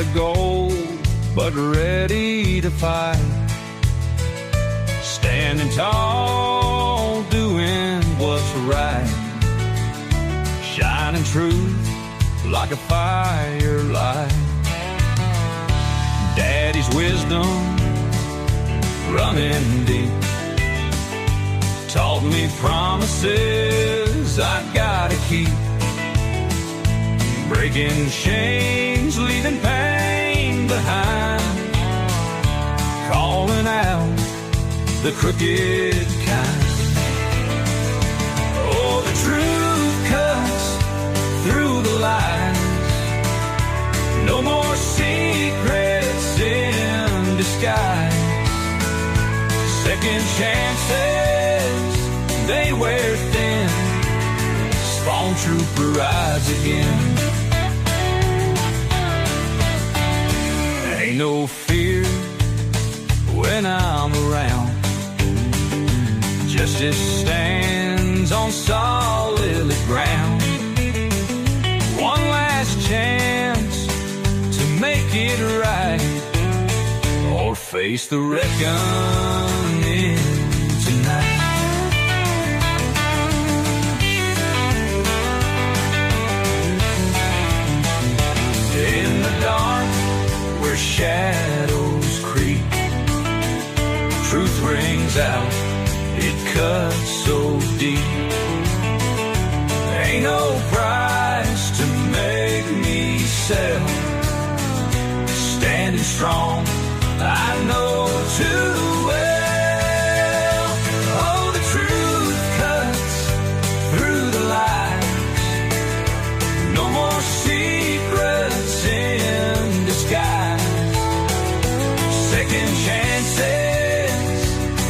of gold, but ready to fight. Standing tall, doing what's right. Shining truth like a firelight. Daddy's wisdom running deep taught me promises I gotta keep. Breaking chains, leaving pain behind. Calling out the crooked kind. Oh, the truth cuts through the lies. No more secrets in disguise. Second chances, they wear thin. Spawn trooper rides again. Ain't no fear when I'm around. Justice stands on solid ground. One last chance to make it right, or face the reckoning tonight. In the dark, where shadows creep, truth rings out, it cuts so deep. Ain't no price to make me sell. Standing strong, I know too well. Oh, the truth cuts through the lies. No more secrets in disguise. Second chances,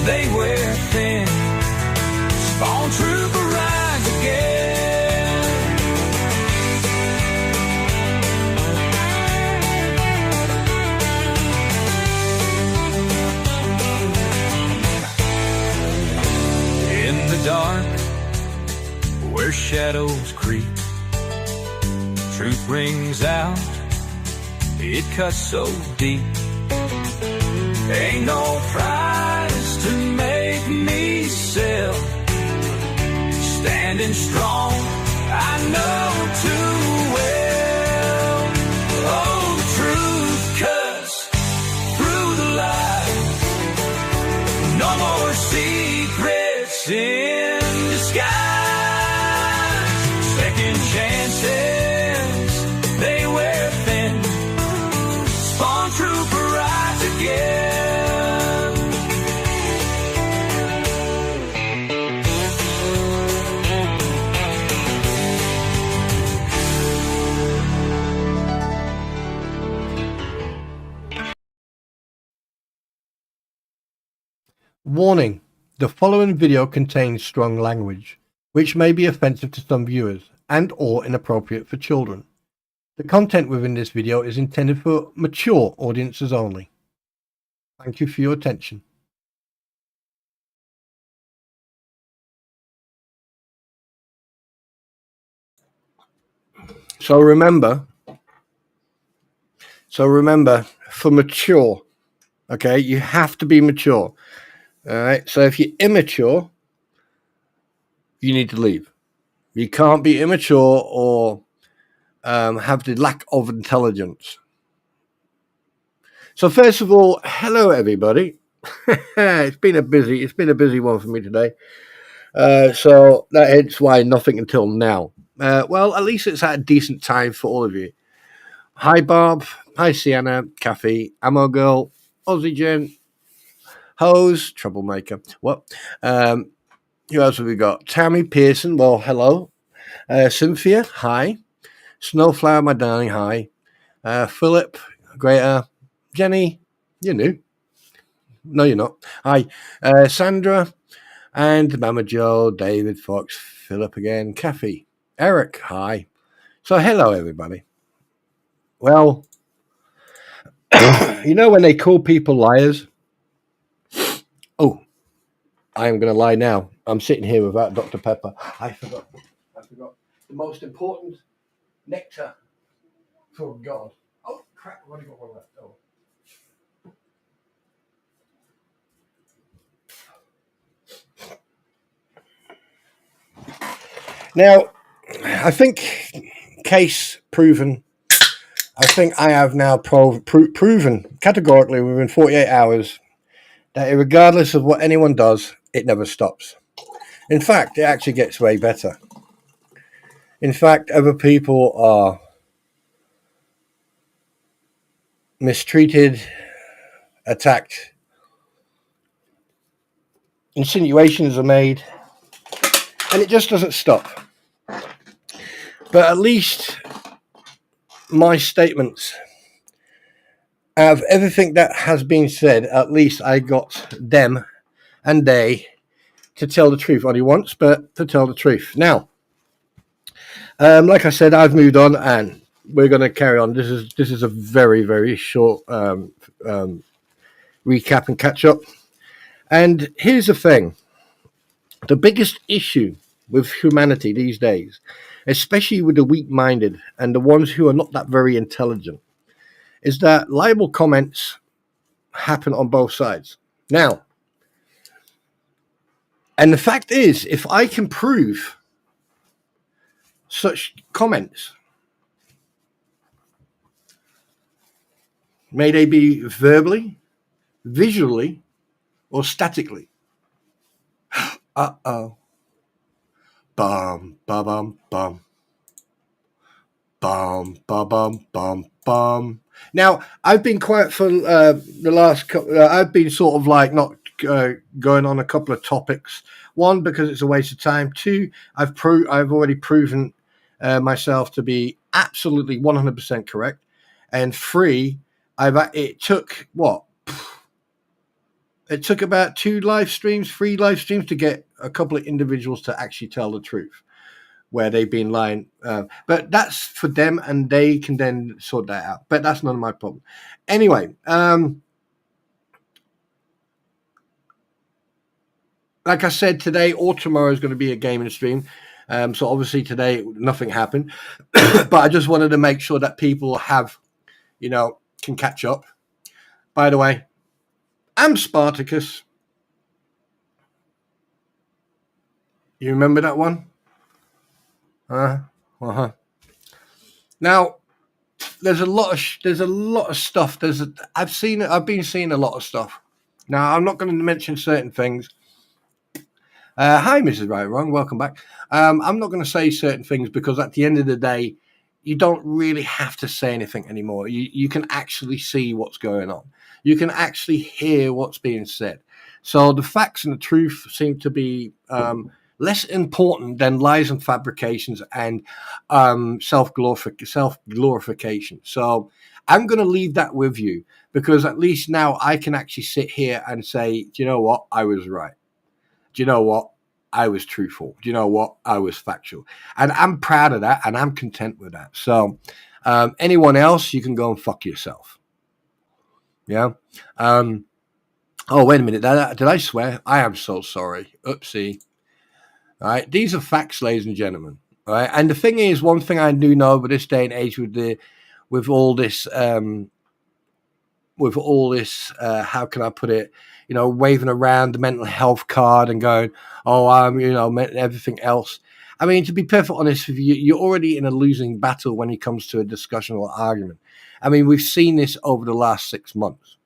they wear thin. Spawn trooper rides again. In the dark, where shadows creep, truth rings out, it cuts so deep. Ain't no price to make me sell. Standing strong, I know too well. Oh, the truth cuts through the lies. No more secrets in disguise. Second chances, they wear thin. Spawn trooper rides again. Warning: the following video contains strong language, which may be offensive to some viewers and or inappropriate for children. The content within this video is intended for mature audiences only. Thank you for your attention. So remember, for mature, okay, you have to be mature. All right. So if you're immature, you need to leave. You can't be immature or have the lack of intelligence. So first of all, hello everybody. It's been a busy one for me today. So that's why nothing until now. Well, at least it's at a decent time for all of you. Hi Bob, hi Sienna, Kathy, Ammo Girl, Aussie Jen, Hose, Troublemaker. What? Who else have we got? Tammy Pearson, well, hello. Cynthia, hi. Snowflower, my darling, hi. Philip, greater. Jenny, you're new. No, you're not. Hi. Sandra, and Mama Joe, David, Fox, Philip again, Kathy, Eric, hi. So, hello, everybody. Well, you know when they call people liars? Oh, I am going to lie now. I'm sitting here without Dr. Pepper. I forgot the most important nectar for God. Oh, crap, I've only got one left. Oh. Now, I think case proven. I think I have now proven categorically within 48 hours that regardless of what anyone does, it never stops. In fact, it actually gets way better. In fact, other people are mistreated, attacked, insinuations are made, and it just doesn't stop. But at least my statements, out of everything that has been said, at least I got them and they to tell the truth. Only once, but to tell the truth. Now, like I said, I've moved on and we're going to carry on. This is a very, very short recap and catch up. And here's the thing. The biggest issue with humanity these days, especially with the weak-minded and the ones who are not that very intelligent, is that libel comments happen on both sides. Now, and the fact is, if I can prove such comments, may they be verbally, visually, or statically. Uh-oh. Bum, ba bum, bum. Bum, ba bum, bum, bum. Now, I've been quiet for the last couple. I've been sort of like not going on a couple of topics. One, because it's a waste of time. Two, I've already proven myself to be absolutely 100% correct. And three, it took what? It took about 3 live streams to get a couple of individuals to actually tell the truth where they've been lying. But that's for them and they can then sort that out. But that's none of my problem. Anyway, like I said, today or tomorrow is going to be a gaming stream. So obviously today nothing happened. But I just wanted to make sure that people have, can catch up. By the way, I'm Spartacus. You remember that one? Uh-huh. Now, there's a lot of stuff. I've been seeing a lot of stuff. Now, I'm not going to mention certain things. Hi, Mrs. Right Wrong. Welcome back. I'm not going to say certain things because at the end of the day, you don't really have to say anything anymore. You can actually see what's going on. You can actually hear what's being said. So the facts and the truth seem to be less important than lies and fabrications and self-glorification. So I'm going to leave that with you because at least now I can actually sit here and say, do you know what? I was right. Do you know what? I was truthful. Do you know what? I was factual. And I'm proud of that and I'm content with that. So anyone else, you can go and fuck yourself. Yeah. Oh, wait a minute. Did I swear? I am so sorry. Oopsie. All right. These are facts, ladies and gentlemen. All right. And the thing is, one thing I do know with this day and age with all this, how can I put it? Waving around the mental health card and going, oh, I'm, everything else. I mean, to be perfectly honest with you, you're already in a losing battle when it comes to a discussion or argument. I mean, we've seen this over the last 6 months.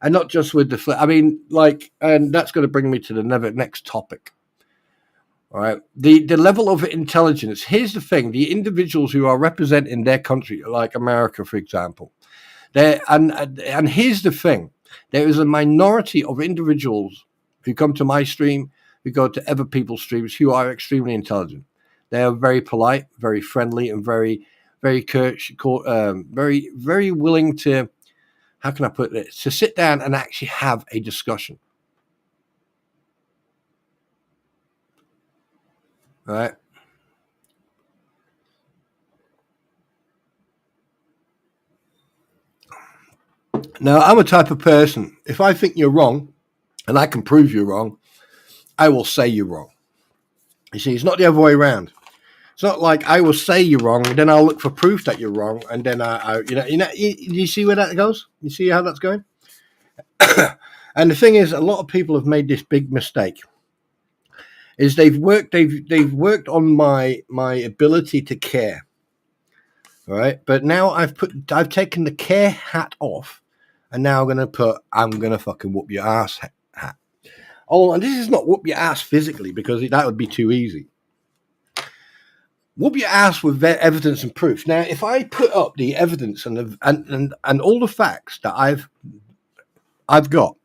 And not just with and that's going to bring me to the next topic. All right. The level of intelligence. Here's the thing. The individuals who are representing their country, like America, for example, and here's the thing. There is a minority of individuals who come to my stream, who go to other people's streams, who are extremely intelligent. They are very polite, very friendly, and very, very very, very willing to, how can I put it, to sit down and actually have a discussion. All right. Now, I'm a type of person, if I think you're wrong, and I can prove you're wrong, I will say you're wrong. You see, it's not the other way around. It's not like I will say you're wrong, and then I'll look for proof that you're wrong, and then you see where that goes. You see how that's going. And the thing is, a lot of people have made this big mistake. Is they've worked on my ability to care, all right? But now I've taken the care hat off, and now I'm gonna fucking whoop your ass hat. Oh, and this is not whoop your ass physically, because that would be too easy. Whoop your ass with evidence and proof. Now, if I put up the evidence and all the facts that I've got,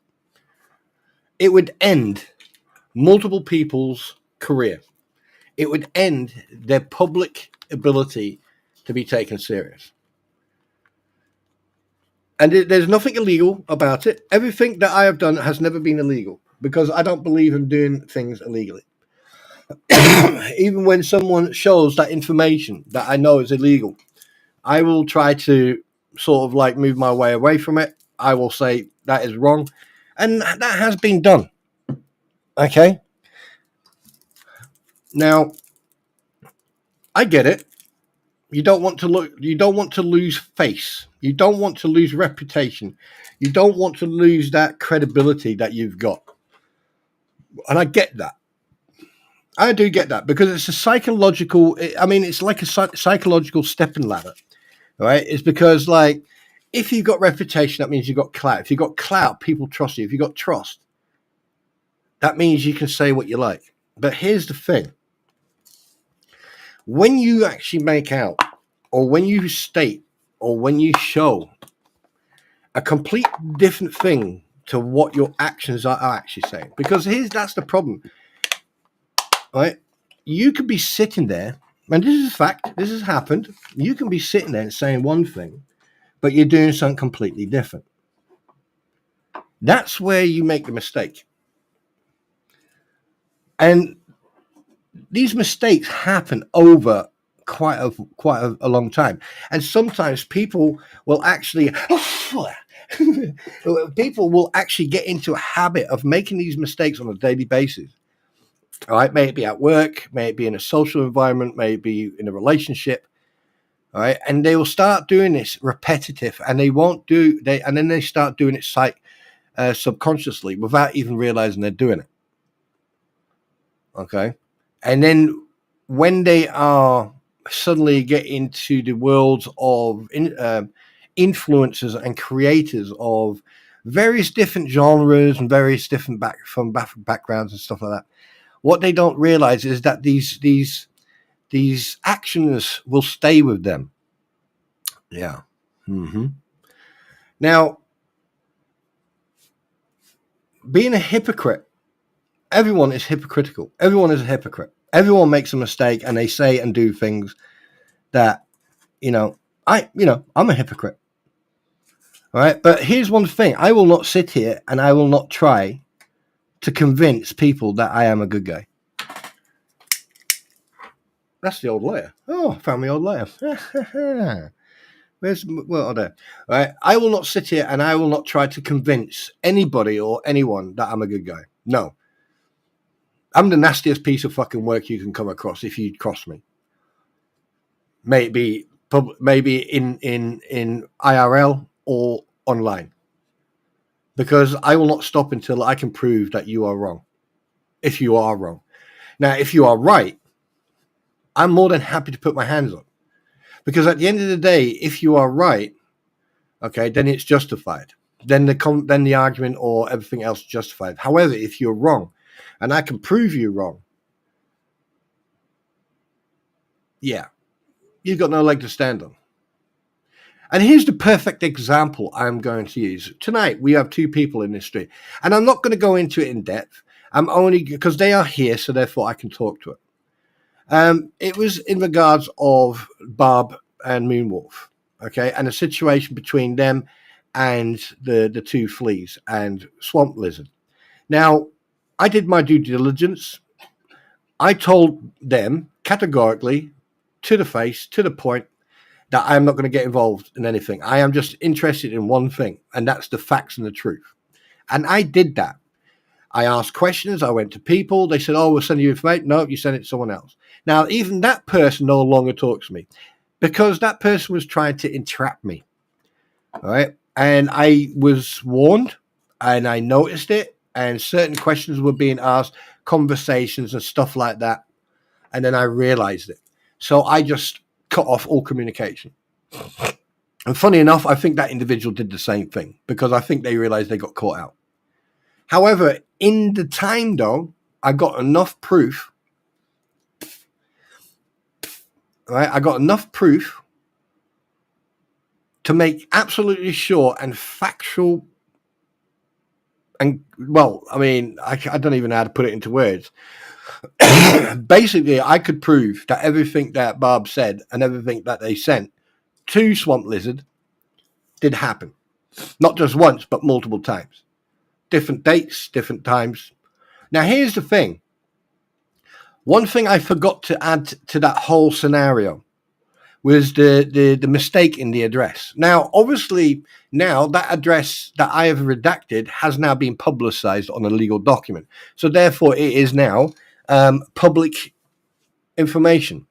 it would end multiple people's career. It would end their public ability to be taken serious. And there's nothing illegal about it. Everything that I have done has never been illegal, because I don't believe in doing things illegally. Even when someone shows that information that I know is illegal, I will try to sort of like move my way away from it. I will say that is wrong. And that has been done. Okay. Now, I get it. You don't want to lose face. You don't want to lose reputation. You don't want to lose that credibility that you've got. And I get that. I do get that, because it's a psychological, it's like a psychological stepping ladder, right? It's because, like, if you've got reputation, that means you've got clout. If you've got clout, people trust you. If you've got trust, that means you can say what you like. But here's the thing. When you actually make out, or when you state, or when you show a complete different thing to what your actions are actually saying, because that's the problem. Right, you could be sitting there, and this is a fact. This has happened. You can be sitting there and saying one thing, but you're doing something completely different. That's where you make the mistake. And these mistakes happen over quite a long time. And sometimes people will actually get into a habit of making these mistakes on a daily basis. All right, may it be at work, may it be in a social environment, may it be in a relationship. All right, and they will start doing this repetitive, and then they start doing it subconsciously without even realizing they're doing it. Okay, and then when they are suddenly get into the worlds of influencers and creators of various different genres and various different backgrounds and stuff like that, what they don't realize is that these actions will stay with them. Yeah. Mm-hmm. Now, being a hypocrite, everyone is hypocritical. Everyone is a hypocrite. Everyone makes a mistake, and they say and do things that, I'm a hypocrite. All right. But here's one thing. I will not sit here and I will not try to convince people that I am a good guy. That's the old layer. Oh, I found my old layer. There? All right. I will not sit here and I will not try to convince anybody or anyone that I'm a good guy. No. I'm the nastiest piece of fucking work you can come across if you cross me. Maybe in IRL or online. Because I will not stop until I can prove that you are wrong. If you are wrong. Now, if you are right, I'm more than happy to put my hands up. Because at the end of the day, if you are right, okay, then it's justified. Then the argument or everything else is justified. However, if you're wrong, and I can prove you wrong, yeah, you've got no leg to stand on. And here's the perfect example I'm going to use. Tonight, we have two people in this street. And I'm not going to go into it in depth. I'm only because they are here, so therefore I can talk to it. It was in regards of Barb and Moonwolf, okay, and a situation between them and the two fleas and Swamp Lizard. Now, I did my due diligence. I told them categorically, to the face, to the point, that I am not going to get involved in anything. I am just interested in one thing, and that's the facts and the truth. And I did that. I asked questions. I went to people. They said, "Oh, we'll send you information." No, you send it to someone else. Now, even that person no longer talks to me because that person was trying to entrap me. All right. And I was warned and I noticed it. And certain questions were being asked, conversations and stuff like that. And then I realized it. So I just cut off all communication. And funny enough, I think that individual did the same thing because I think they realized they got caught out. However, in the time though, I got enough proof. Right? I got enough proof to make absolutely sure and factual. And well, I mean, I don't even know how to put it into words. Basically, I could prove that everything that Barb said and everything that they sent to Swamp Lizard did happen. Not just once, but multiple times. Different dates, different times. Now, here's the thing. One thing I forgot to add to that whole scenario was the mistake in the address. Now, obviously, now that address that I have redacted has now been publicized on a legal document. So therefore, it is now public information.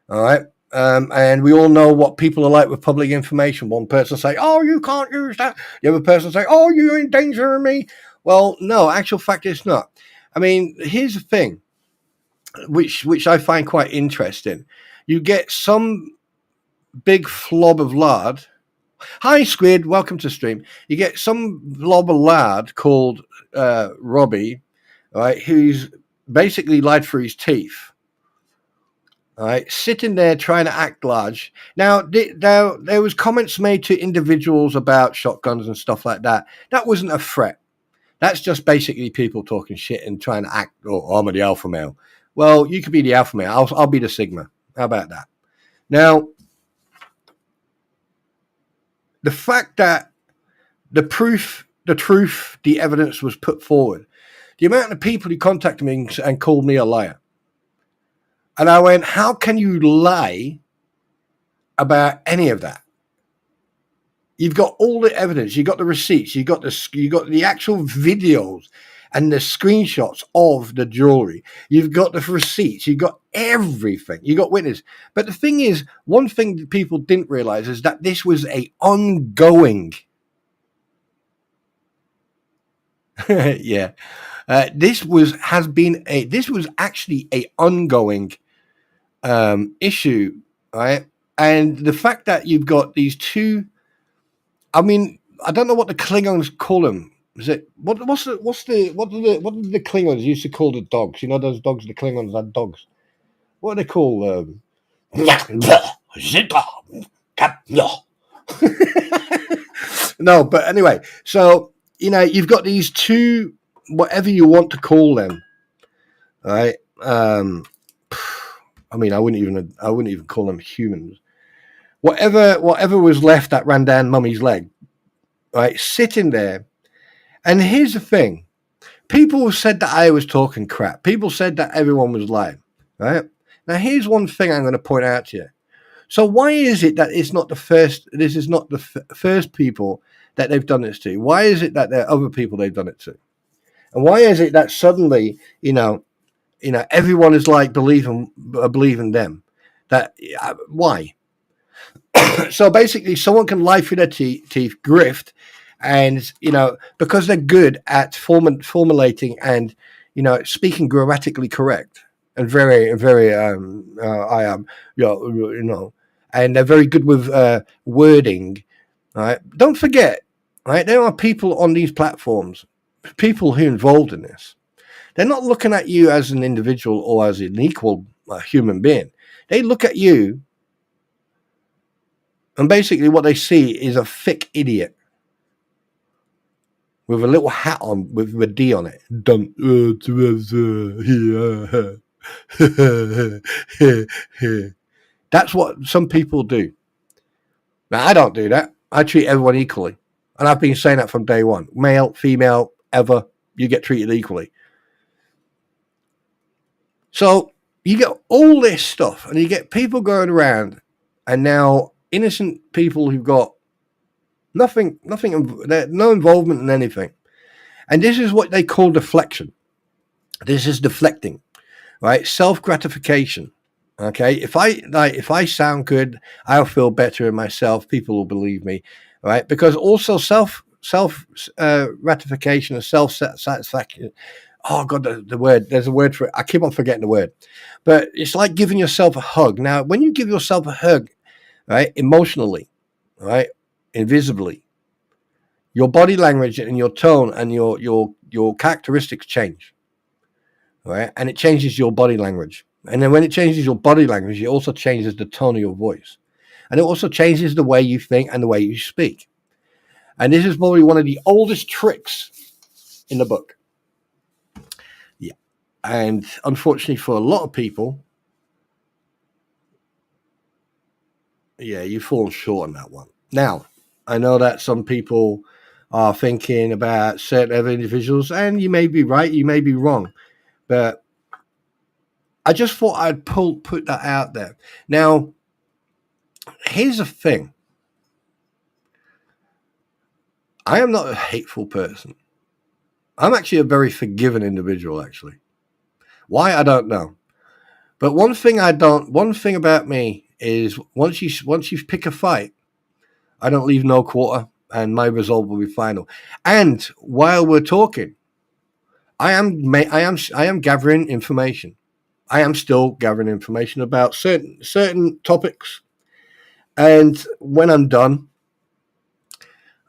All right. And we all know what people are like with public information. One person say, "Oh, you can't use that." The other person say, "Oh, you're endangering me." Well, no, actual fact it's not. I mean, here's the thing, which I find quite interesting. You get some big flob of lard. Hi, Squid. Welcome to stream. You get some blob of lard called Robbie, right, who's basically lied through his teeth. All right, sitting there trying to act large. Now, there was comments made to individuals about shotguns and stuff like that. That wasn't a threat. That's just basically people talking shit and trying to act, "Oh, I'm the alpha male." Well, you could be the alpha male. I'll be the sigma. How about that? Now, the fact that the proof, the truth, the evidence was put forward, the amount of people who contacted me and called me a liar. And I went, how can you lie about any of that? You've got all the evidence. You've got the receipts. You got the actual videos and the screenshots of the jewelry. You've got the receipts. You've got everything. You got witness. But the thing is, one thing that people didn't realize is that this was a ongoing. Yeah, this was actually a ongoing issue, right? And the fact that you've got these two. I mean, I don't know what the Klingons call them. Is it what did the Klingons used to call the dogs? You know those dogs. The Klingons had dogs. What are they called? No, but anyway. So you've got these two, whatever you want to call them, right? I mean, I wouldn't even call them humans. Whatever was left that ran down Mummy's leg, right, sitting there. And here's the thing. People said that I was talking crap. People said that everyone was lying, right? Now, here's one thing I'm going to point out to you. So why is it that it's not the first, this is not the first people that they've done this to? Why is it that there are other people they've done it to? And why is it that suddenly, everyone is like believing them? Why? So basically, someone can lie through their teeth, grift, and because they're good at formulating and speaking grammatically correct and very very I am and they're very good with wording. Right? Don't forget, right? There are people on these platforms, people who are involved in this. They're not looking at you as an individual or as an equal human being. They look at you. And basically what they see is a thick idiot with a little hat on with a D on it. That's what some people do. Now, I don't do that. I treat everyone equally. And I've been saying that from day one. Male, female, ever, you get treated equally. So you get all this stuff and you get people going around and now innocent people who've got nothing, no involvement in anything. And this is what they call deflection. This is deflecting, right? Self-gratification. Okay, if I sound good, I'll feel better in myself. People will believe me, right? Because also self ratification and self satisfaction. Oh God, the word. There's a word for it. I keep on forgetting the word, but it's like giving yourself a hug. Now, when you give yourself a hug, right, emotionally, right, invisibly, your body language and your tone and your characteristics change, right, and it changes your body language. And then when it changes your body language, it also changes the tone of your voice. And it also changes the way you think and the way you speak. And this is probably one of the oldest tricks in the book. Yeah. And unfortunately for a lot of people, yeah, you've fallen short on that one. Now, I know that some people are thinking about certain other individuals, and you may be right, you may be wrong. But I just thought I'd put that out there. Now, here's the thing. I am not a hateful person. I'm actually a very forgiving individual, actually. Why, I don't know. But one thing about me is once you pick a fight, I don't leave no quarter, and my result will be final. And while we're talking, I am gathering information. I am still gathering information about certain topics. And when I'm done,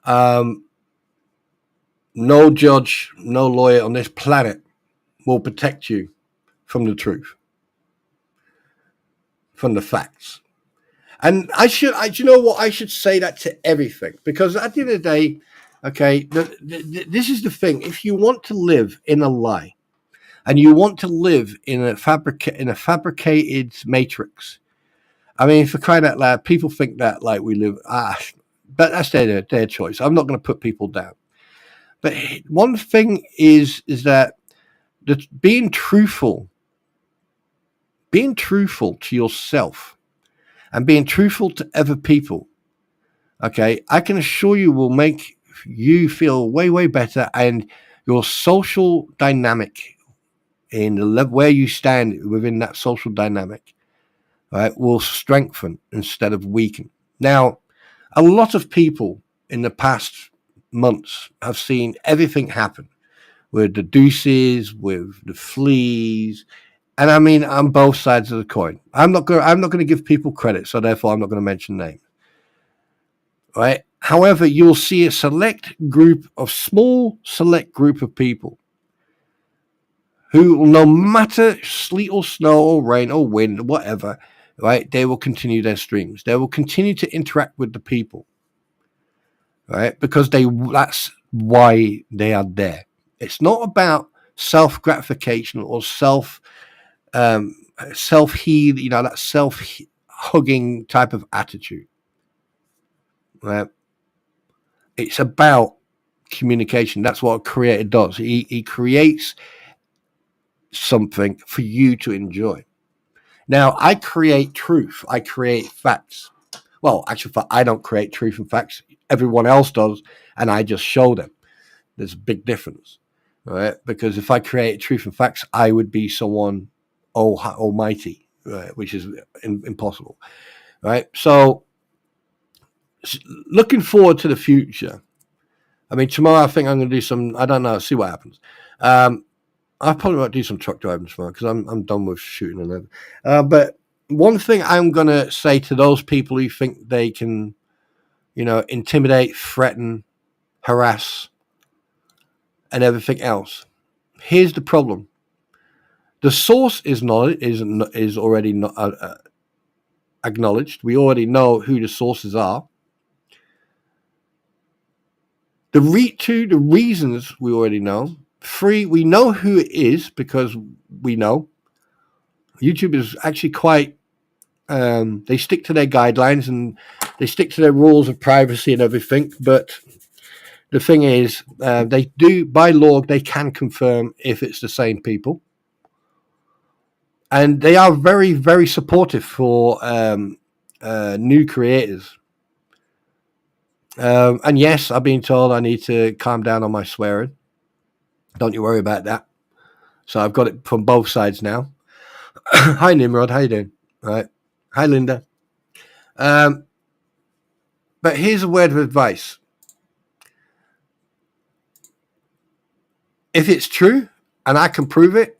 no judge, no lawyer on this planet will protect you from the truth, from the facts. And you know what? I should say that to everything, because at the end of the day, okay, this is the thing. If you want to live in a lie, and you want to live in a fabricated matrix, I mean, for crying out loud, people think that like we live. But that's their choice. I'm not going to put people down. But one thing is that being truthful to yourself and being truthful to other people, okay, I can assure you will make you feel way, way better, and your social dynamic in the level where you stand within that social dynamic, right, will strengthen instead of weaken. Now, a lot of people in the past months have seen everything happen with the deuces, with the fleas, and I mean on both sides of the coin. I'm not going to give people credit, so therefore I'm not going to mention names. Right? However, you'll see a select group of people who, no matter sleet or snow or rain or wind or whatever, right, they will continue their streams. They will continue to interact with the people, right? Because that's why they are there. It's not about self gratification or self heal, that self hugging type of attitude, right? It's about communication. That's what a creator does. He creates something for you to enjoy. Now, I create truth. I create facts. Well, actually, I don't create truth and facts. Everyone else does, and I just show them. There's a big difference, right? Because if I create truth and facts, I would be someone almighty, right? Which is impossible, right? So, looking forward to the future. I mean, tomorrow I think I'm going to do some. I don't know. See what happens. I probably might do some truck driving tomorrow because I'm done with shooting and everything. But one thing I'm going to say to those people who think they can, intimidate, threaten, harass, and everything else. Here's the problem: the source is already not acknowledged. We already know who the sources are. The reasons we already know. 3, we know who it is because we know. YouTube is actually quite. They stick to their guidelines and they stick to their rules of privacy and everything. But the thing is, they do, by law, they can confirm if it's the same people. And they are very, very supportive for new creators. And yes, I've been told I need to calm down on my swearing. Don't you worry about that. So I've got it from both sides now. Hi, Nimrod. How you doing? All right. Hi, Linda. But here's a word of advice. If it's true and I can prove it,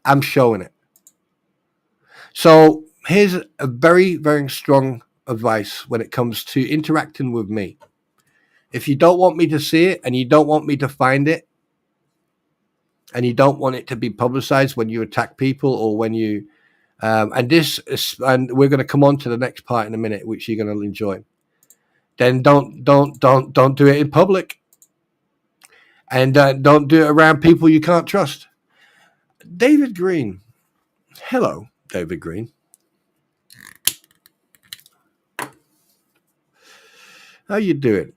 I'm showing it. So here's a very, very strong advice when it comes to interacting with me. If you don't want me to see it and you don't want me to find it and you don't want it to be publicized when you attack people or when you and we're going to come on to the next part in a minute, which you're going to enjoy. Then don't do it in public, and don't do it around people you can't trust. David Green, hello, David Green. How you doing?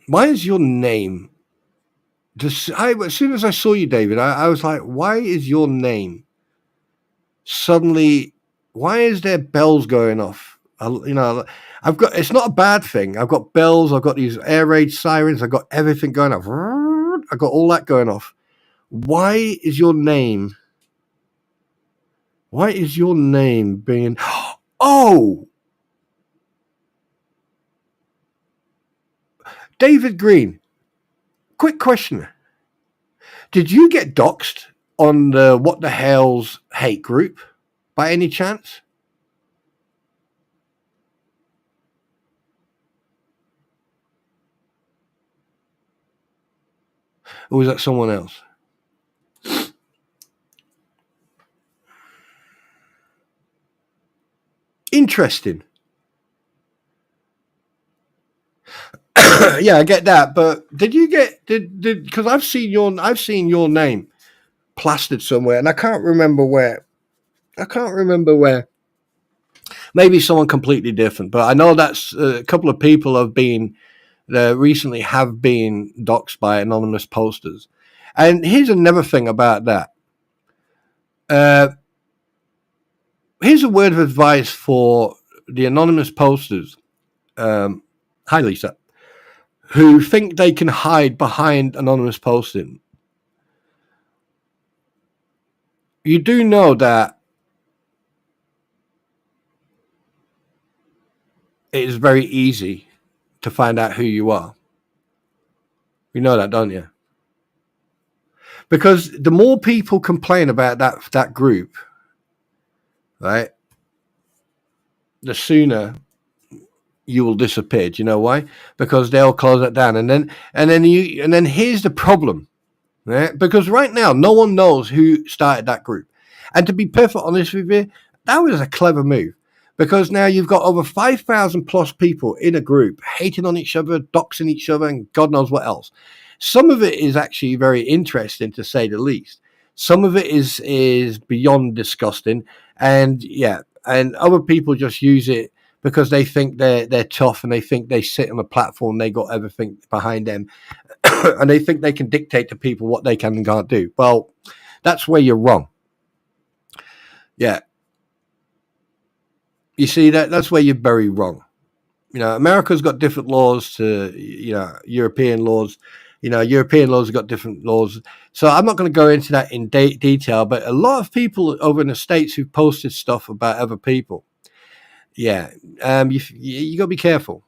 Why is your name? As soon as I saw you, David, I was like, why is your name suddenly? Why is there bells going off? I've got. It's not a bad thing. I've got bells. I've got these air raid sirens. I've got everything going off. I've got all that going off. Why is your name? Why is your name being? Oh, David Green. Quick question. Did you get doxxed on the What the Hell's hate group by any chance? Or was that someone else? Interesting. Yeah, I get that. But did you get because I've seen your name plastered somewhere, and I can't remember where. Maybe someone completely different, but I know that's a couple of people have been recently have been doxxed by anonymous posters. And here's another thing about that. Here's a word of advice for the anonymous posters. Hi, Lisa, who think they can hide behind anonymous posting. You do know that it is very easy to find out who you are. You know that, don't you? Because the more people complain about that group, right, the sooner you will disappear. Do you know why? Because they'll close it down, and then here's the problem, right? Because right now no one knows who started that group, and to be perfectly honest with you, that was a clever move. Because now you've got over 5,000 plus people in a group hating on each other, doxing each other, and God knows what else. Some of it is actually very interesting, to say the least. Some of it is beyond disgusting, and yeah, and other people just use it because they think they're tough and they think they sit on a platform, they got everything behind them, and they think they can dictate to people what they can and can't do. Well, that's where you're wrong. Yeah. You see, that's where you're very wrong. America's got different laws to, European laws. European laws have got different laws. So I'm not going to go into that in detail, but a lot of people over in the States who've posted stuff about other people. Yeah. You got to be careful.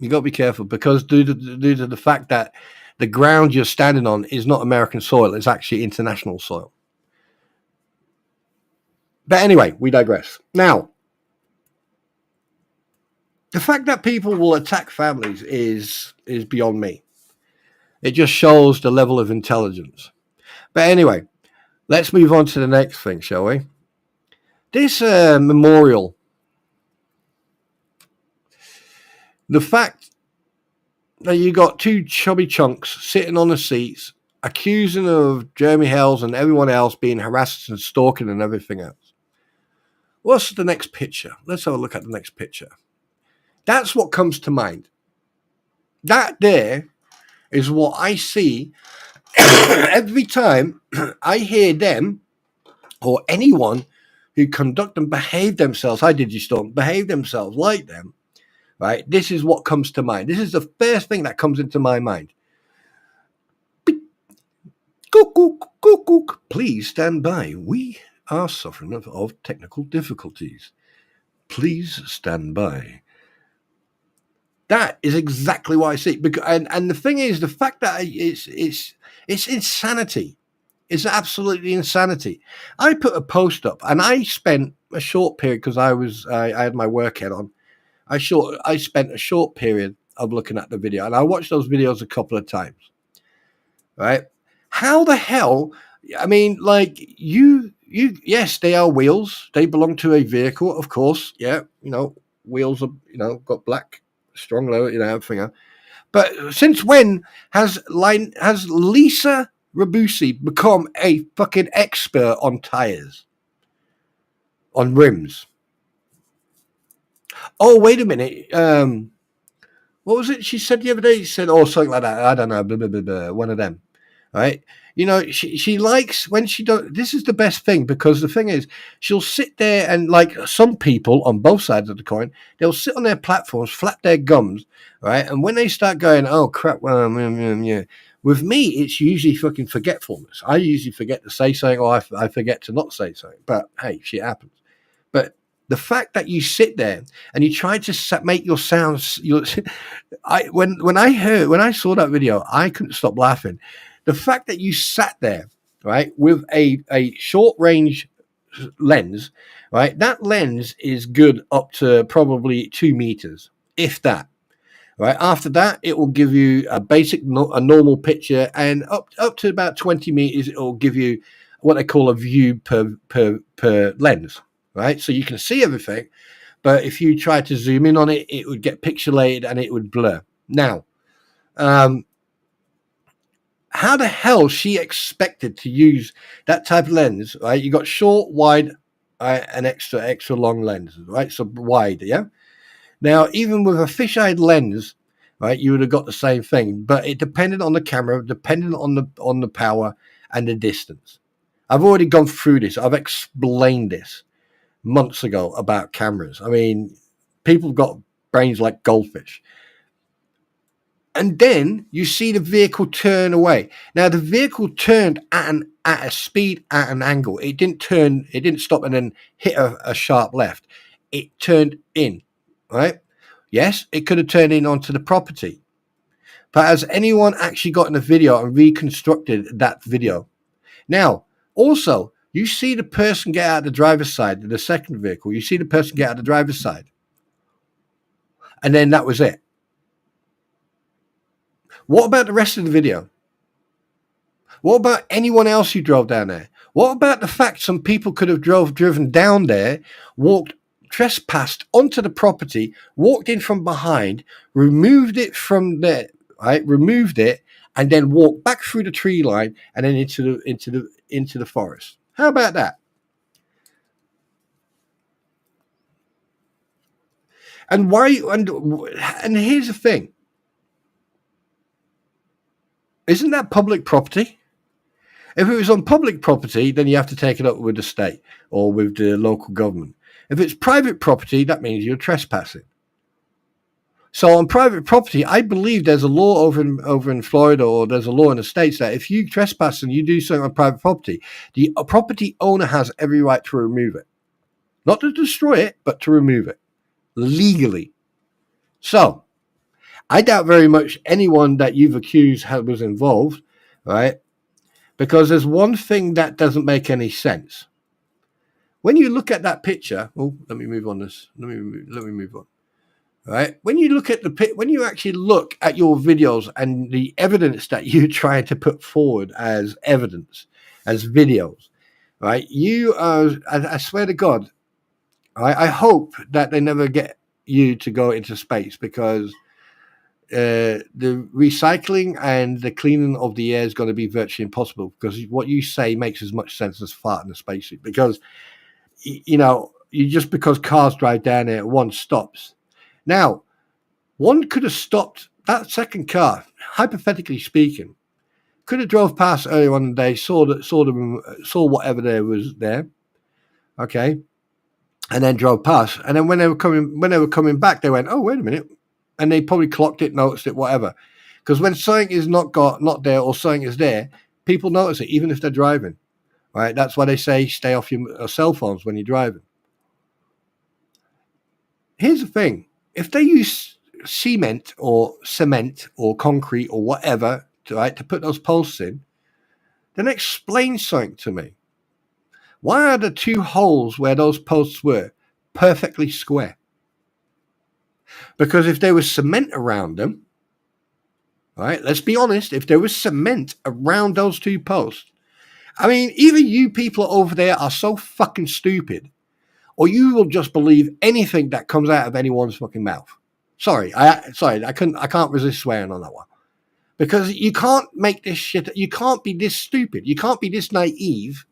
You got to be careful because due to the fact that the ground you're standing on is not American soil, it's actually international soil. But anyway, we digress. Now, the fact that people will attack families is beyond me. It just shows the level of intelligence. But anyway, let's move on to the next thing, shall we? This memorial, the fact that you got two chubby chunks sitting on the seats, accusing of Jeremy Hells and everyone else being harassed and stalking and everything else. What's the next picture? Let's have a look at the next picture. That's what comes to mind. That there is what I see every time I hear them or anyone who conduct and behave themselves, behave themselves like them, right? This is what comes to mind. This is the first thing that comes into my mind. Please stand by. We are suffering of technical difficulties. Please stand by. That is exactly what I see. Because, and the thing is, the fact that it's insanity. It's absolutely insanity. I put a post up, and I spent a short period because I had my work head on. I spent a short period of looking at the video, and I watched those videos a couple of times. Right? How the hell? I mean, like yes, they are wheels. They belong to a vehicle, of course. Yeah, wheels are got black, strong lower, everything else. But since when has Lisa Rabusi become a fucking expert on tires, on rims? Oh, wait a minute. What was it she said the other day? She said, oh, something like that. I don't know. Blah, blah, blah, blah, one of them. Right? She likes when she does. This is the best thing, because the thing is, she'll sit there and, like some people on both sides of the coin, they'll sit on their platforms, flap their gums, right? And when they start going, oh crap, yeah. With me, it's usually fucking forgetfulness. I usually forget to say something, or I forget to not say something. But hey, shit happens. But the fact that you sit there and you try to make your sounds, when I saw that video, I couldn't stop laughing. The fact that you sat there, right, with a short range lens, right, that lens is good up to probably 2 meters, if that. Right after that, it will give you a normal picture, and up to about 20 meters, it will give you what they call a view per lens. Right, so you can see everything, but if you try to zoom in on it, it would get pixelated and it would blur. Now, how the hell she expected to use that type of lens? Right, you got short, wide, and extra long lenses. Right, so wide, yeah. Now, even with a fisheye lens, right, you would have got the same thing, but it depended on the camera, depending on the power and the distance. I've already gone through this. I've explained this months ago about cameras. I mean, people have got brains like goldfish. And then you see the vehicle turn away. Now, the vehicle turned at a speed, at an angle. It didn't turn, it didn't stop and then hit a sharp left. It turned in, right? Yes, it could have turned in onto the property. But has anyone actually gotten a video and reconstructed that video? Now, also, you see the person get out the driver's side, the second vehicle. You see the person get out the driver's side. And then that was it. What about the rest of the video? What about anyone else who drove down there? What about the fact some people could have driven down there, trespassed onto the property, walked in from behind, removed it from there, right? Removed it, and then walked back through the tree line and then into the forest. How about that? And why? And here's the thing: isn't that public property? If it was on public property, then you have to take it up with the state or with the local government. If it's private property, that means you're trespassing. So on private property, I believe there's a law over in Florida, or there's a law in the States, that if you trespass and you do something on private property, the property owner has every right to remove it. Not to destroy it, but to remove it legally. So I doubt very much anyone that you've accused was involved, right? Because there's one thing that doesn't make any sense. When you look at that picture, let me move on this. Let me move on. Right? When you look at when you actually look at your videos and the evidence that you try to put forward as evidence, as videos, right? I swear to God, right? I hope that they never get you to go into space, because the recycling and the cleaning of the air is going to be virtually impossible, because what you say makes as much sense as fart in a spaceship. Because just because cars drive down there, one stops. Now, one could have stopped that second car, hypothetically speaking, could have drove past earlier on in the day, saw whatever there was there. Okay, and then drove past. And then when they were coming back, they went, "Oh, wait a minute," and they probably clocked it, noticed it, whatever. Because when something is not there, or something is there, people notice it, even if they're driving. Right? That's why they say stay off your cell phones when you're driving. Here's the thing: if they use cement or concrete or whatever to put those posts in, then explain something to me. Why are the two holes where those posts were perfectly square? Because if there was cement around them, right, let's be honest, if there was cement around those two posts, I mean, either you people over there are so fucking stupid, or you will just believe anything that comes out of anyone's fucking mouth. Sorry, I can't resist swearing on that one. Because you can't make this shit, you can't be this stupid, you can't be this naive.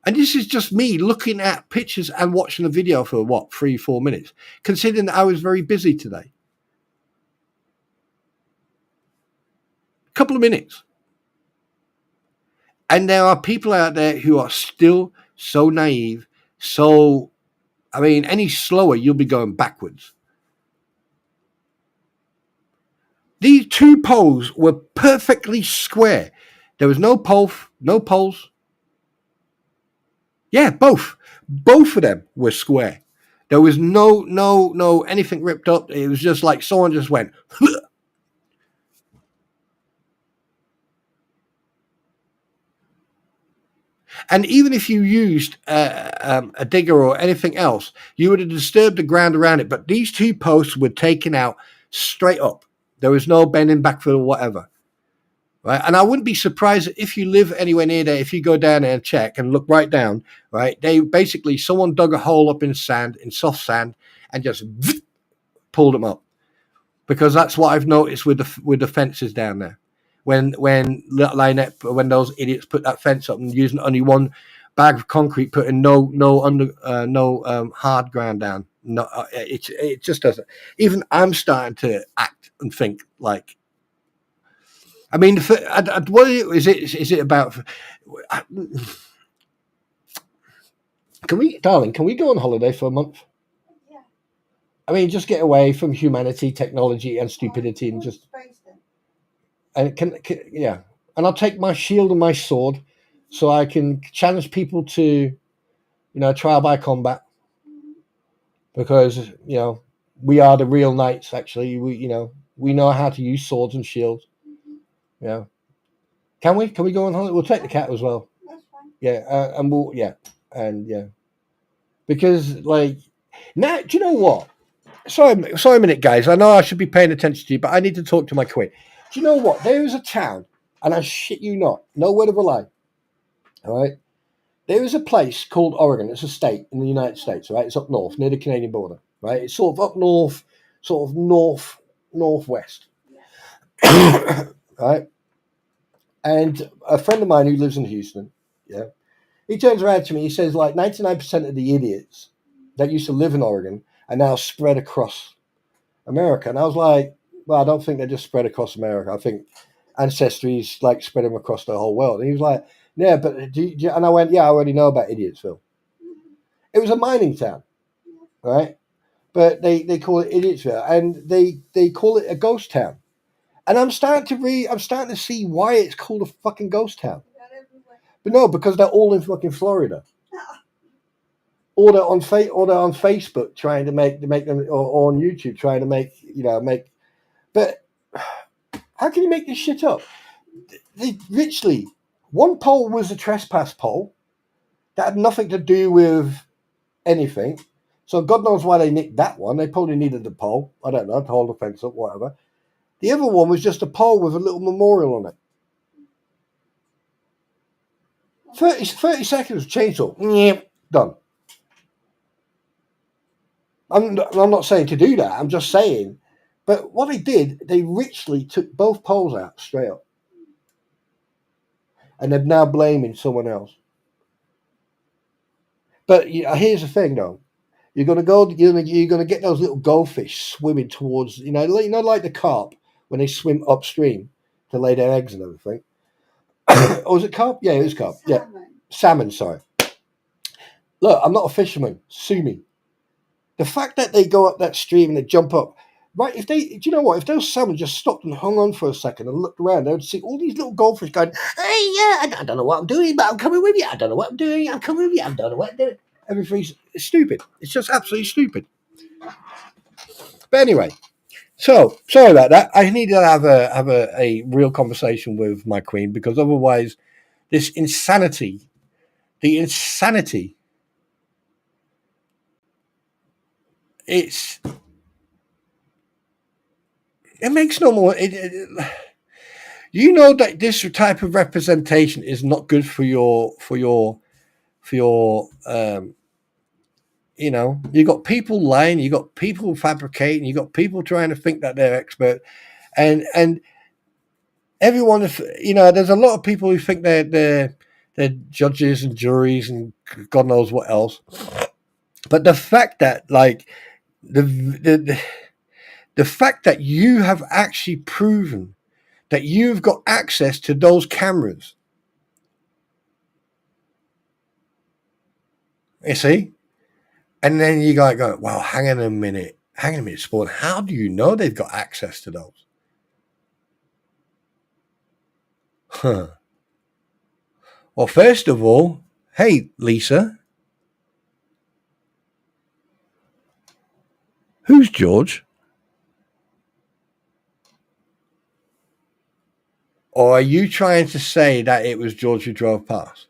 And this is just me looking at pictures and watching a video for 3-4 minutes, considering that I was very busy today. A couple of minutes. And there are people out there who are still so naive, any slower, you'll be going backwards. These two poles were perfectly square. There was no poles. Yeah, both. Both of them were square. There was no anything ripped up. It was just like someone just went. And even if you used a digger or anything else, you would have disturbed the ground around it. But these two posts were taken out straight up. There was no bending back or whatever. Right? And I wouldn't be surprised if you live anywhere near there, if you go down there and check and look right down, right? Someone dug a hole up in soft sand, and just pulled them up. Because that's what I've noticed with the fences down there. When those idiots put that fence up and using only one bag of concrete, putting no hard ground down. No, it just doesn't. Even I'm starting to act and think like. I mean, what is it? Is it about? Can we go on holiday for a month? Yeah. I mean, just get away from humanity, technology, and stupidity, and just. And yeah, and I'll take my shield and my sword, so I can challenge people to, trial by combat. Because we are the real knights. Actually, we know how to use swords and shields. Yeah. Can we go on holiday? We'll take the cat as well. That's fine. Yeah, because now, do you know what? Sorry a minute, guys. I know I should be paying attention to you, but I need to talk to my queen. Do you know what? There is a town, and I shit you not, no word of a lie. All right, there is a place called Oregon. It's a state in the United States. Right, it's up north near the Canadian border. Right, it's sort of up north, northwest. Right. And a friend of mine who lives in Houston, yeah, he turns around to me. He says, 99% of the idiots that used to live in Oregon are now spread across America. And I was like, well, I don't think they're just spread across America. I think ancestry is spread them across the whole world. And he was like, yeah, but and I went, yeah, I already know about Idiotsville. It was a mining town, right? But they call it Idiotsville, and they call it a ghost town. And I'm starting to see why it's called a fucking ghost town. But no, because they're all in fucking Florida. Or they're on Facebook trying to make them, or on YouTube trying to make. But how can you make this shit up? Literally, one poll was a trespass poll that had nothing to do with anything. So God knows why they nicked that one. They probably needed the poll. I don't know, to hold the fence up, whatever. The other one was just a pole with a little memorial on it. 30 seconds, chainsaw. Yep, done. I'm not saying to do that. I'm just saying. But what they did, they literally took both poles out straight up. And they're now blaming someone else. But here's the thing, though. You're gonna get those little goldfish swimming towards, like the carp when they swim upstream to lay their eggs and everything. Or was it carp? Yeah, it was carp. Yeah, salmon. Sorry. Look, I'm not a fisherman. Sue me. The fact that they go up that stream and they jump up, right? Do you know what? If those salmon just stopped and hung on for a second and looked around, they would see all these little goldfish going, "Hey, yeah, I don't know what I'm doing, but I'm coming with you. I don't know what I'm doing. I'm coming with you. I don't know what I'm doing." Everything's stupid. It's just absolutely stupid. But anyway, so sorry about that. I need to have a real conversation with my queen, because otherwise, this insanity, the insanity, it makes no more. You know that this type of representation is not good for your you got people lying, you got people fabricating, you got people trying to think that they're expert, and everyone, there's a lot of people who think they're judges and juries and God knows what else. But the fact that the fact that you have actually proven that you've got access to those cameras, you see, and then you go, well, hang on a minute, Spawn. How do you know they've got access to those? Huh. Well, first of all, hey, Lisa, who's George? Or are you trying to say that it was George who drove past?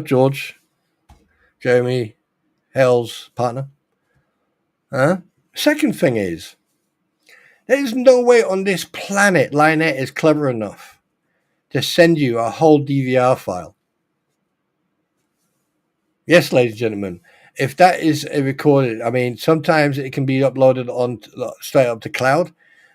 George, Jeremy Hale's partner. Huh? Second thing is, there's no way on this planet Lynette is clever enough to send you a whole DVR file. Yes, ladies and gentlemen, if that is a recorded, I mean, sometimes it can be uploaded on straight up to cloud,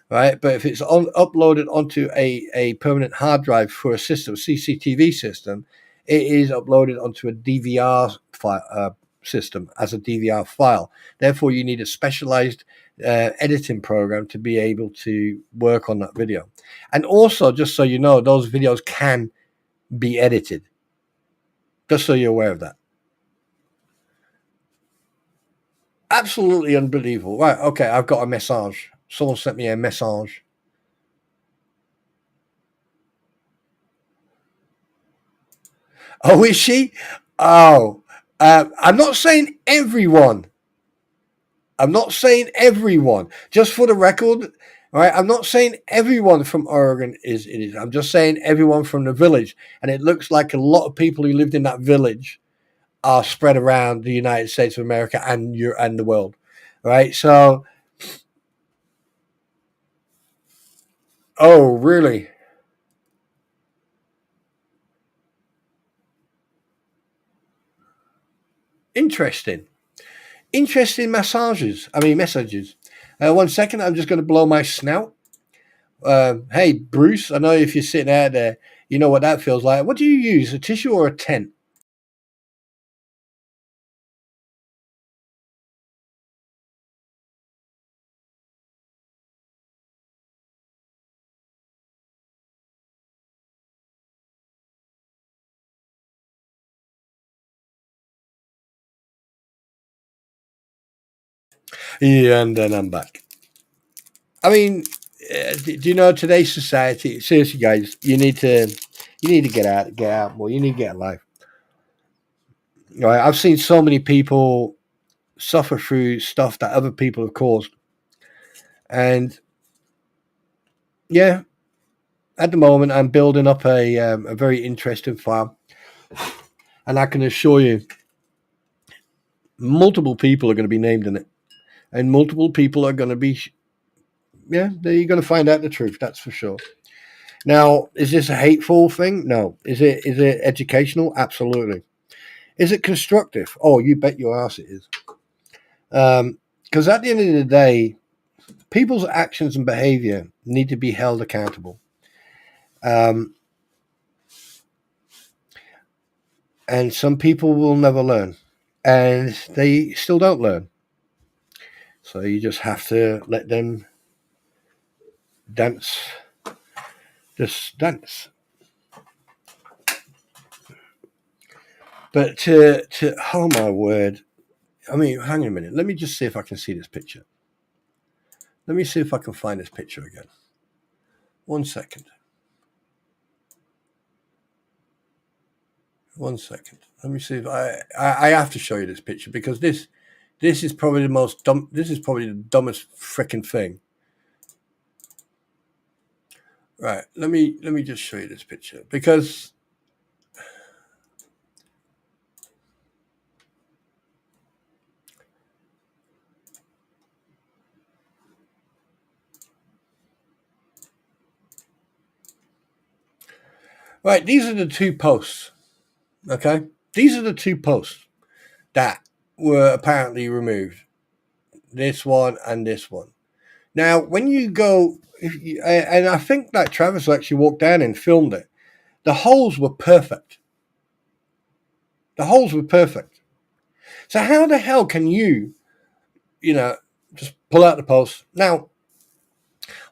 right? But if it's uploaded onto a permanent hard drive for a system, CCTV system, it is uploaded onto a DVR file, system as a DVR file. Therefore, you need a specialized editing program to be able to work on that video. And also, just so you know, those videos can be edited. Just so you're aware of that. Absolutely unbelievable. Right, okay, I've got a message. Someone sent me a message. Oh, is she? Oh, I'm not saying everyone. I'm not saying everyone. Just for the record, all right, I'm not saying everyone from Oregon is it is. I'm just saying everyone from the village. And it looks like a lot of people who lived in that village are spread around the United States of America and the world. Right? So, oh, really? Interesting. Interesting messages. 1 second, I'm just going to blow my snout. Hey, Bruce, I know if you're sitting out there, you know what that feels like. What do you use, a tissue or a tent? Yeah, and then I'm back. I mean, do you know today's society? Seriously, guys, you need to get out more. You need to get a life. Right? I've seen so many people suffer through stuff that other people have caused, and yeah, at the moment, I'm building up a very interesting farm, and I can assure you, multiple people are going to be named in it, and multiple people are going to be, yeah, you're going to find out the truth. That's for sure. Now, is this a hateful thing? No. Is it educational? Absolutely. Is it constructive? Oh, you bet your ass it is. Because at the end of the day, people's actions and behavior need to be held accountable. Um, and some people will never learn, and they still don't learn. So you just have to let them dance, just dance. But oh my word. I mean, hang on a minute. Let me just see if I can see this picture. Let me see if I can find this picture again. 1 second. 1 second. Let me see if I have to show you this picture because this is probably the most dumb. This is probably the dumbest freaking thing. Right. Let me just show you this picture because right, these are the two posts. Okay, these are the two posts that were apparently removed. This one and this one. Now, when you go, and I think that Travis actually walked down and filmed it. The holes were perfect. The holes were perfect. So how the hell can you, just pull out the post? Now,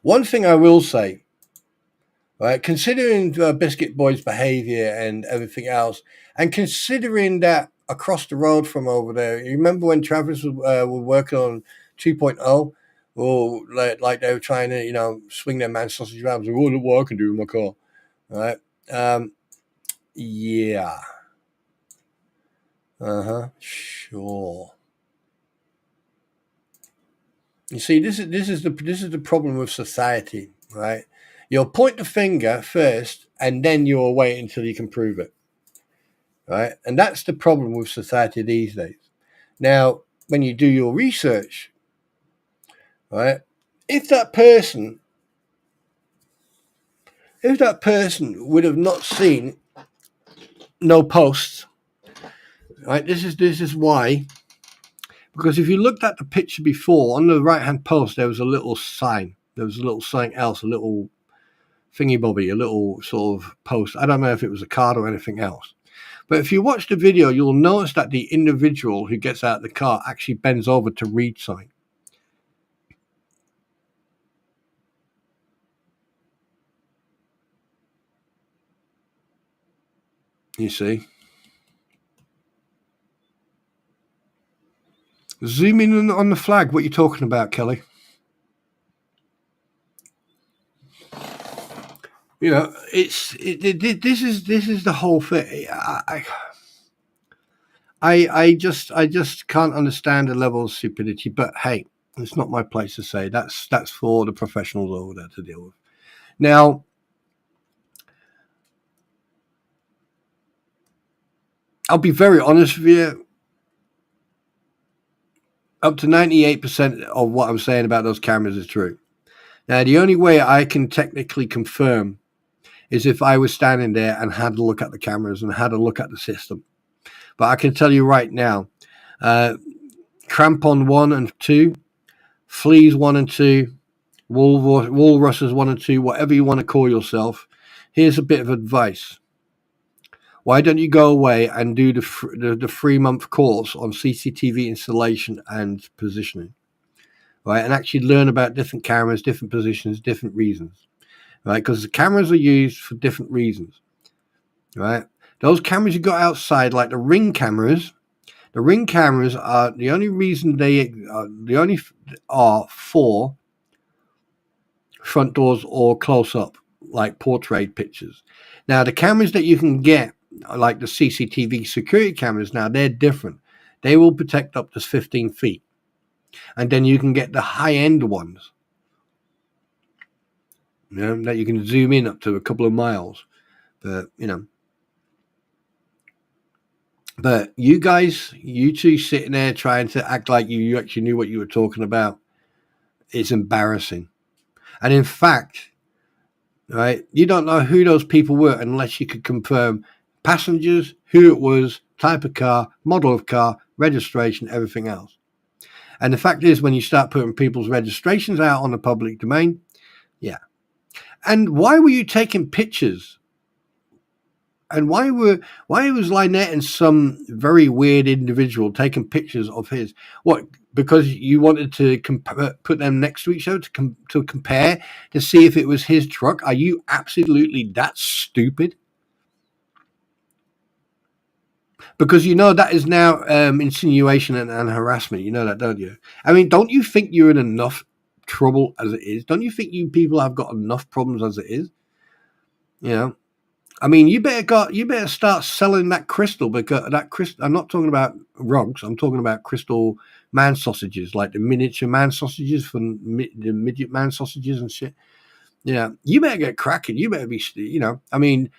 one thing I will say, right, considering Biscuit Boy's behaviour and everything else, and considering that across the road from over there, you remember when Travis was were working on 2.0, or like they were trying to, swing their man sausage around, like, oh, look what I can do with my car, right? Yeah. Sure. You see, this is the problem with society, right? You'll point the finger first, and then you'll wait until you can prove it, right? And that's the problem with society these days. Now, when you do your research, right, if that person would have not seen no posts, right? This is why. Because if you looked at the picture before, on the right-hand post, there was a little sign. There was a little something else, a little thingy bobby, a little sort of post. I don't know if it was a card or anything else. But if you watch the video, you'll notice that the individual who gets out of the car actually bends over to read something. You see? Zoom in on the flag. What are you talking about, Kelly? This is the whole thing. I just can't understand the level of stupidity. But hey, it's not my place to say. That's for the professionals over there to deal with. Now, I'll be very honest with you. Up to 98% of what I'm saying about those cameras is true. Now, the only way I can technically confirm is if I was standing there and had a look at the cameras and had a look at the system. But I can tell you right now, Crampon 1 and 2, Fleas 1 and 2, Walruses 1 and 2, whatever you want to call yourself, here's a bit of advice. Why don't you go away and do the 3-month course on CCTV installation and positioning, right? And actually learn about different cameras, different positions, different reasons, right? Because the cameras are used for different reasons, right? Those cameras you got outside, like the ring cameras are the only reason are for front doors or close up, like portrait pictures. Now, the cameras that you can get, like the CCTV security cameras, now they're different. They will protect up to 15 feet. And then you can get the high-end ones, that you can zoom in up to a couple of miles. But, but you guys, you two sitting there trying to act like you actually knew what you were talking about, it's embarrassing. And in fact, right, you don't know who those people were unless you could confirm passengers, who it was, type of car, model of car, registration, everything else. And the fact is, when you start putting people's registrations out on the public domain, yeah. And why were you taking pictures? And why was Lynette and some very weird individual taking pictures of his? What? Because you wanted to put them next to each other to compare to see if it was his truck? Are you absolutely that stupid? Because that is now insinuation and harassment. You know that, don't you? I mean, don't you think you're in enough trouble as it is? Don't you think you people have got enough problems as it is? You know, I mean, you better start selling that crystal, because that crystal. I'm not talking about rugs. I'm talking about crystal man sausages, like the miniature man sausages from the midget man sausages and shit. Yeah, you better get cracking. You better be, I mean,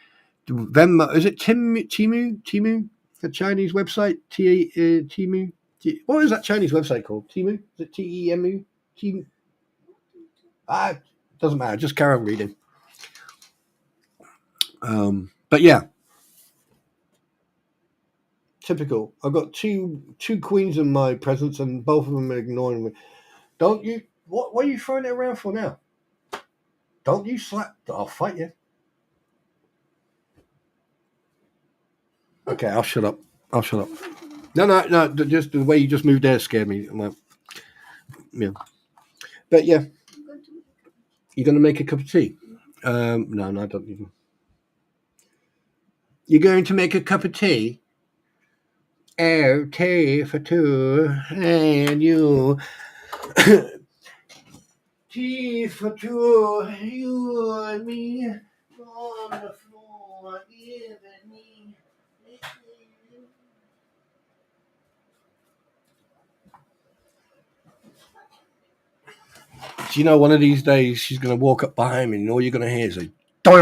Venmo, is it Timu, the Chinese website? Timu. What is that Chinese website called? Timu? Is it Temu? Timu? Doesn't matter. Just carry on reading. But yeah, typical. I've got two queens in my presence, and both of them are ignoring me. Don't you? What are you throwing it around for now? Don't you slap? I'll fight you. Okay, I'll shut up. No. Just the way you just moved there scared me. I'm like, yeah. But yeah, you're gonna make a cup of tea. No, I don't even. You're going to make a cup of tea? Oh, tea for two, and you. Tea for two, you and me on the floor, giving me. Do you know one of these days she's going to walk up behind me and all you're going to hear is a and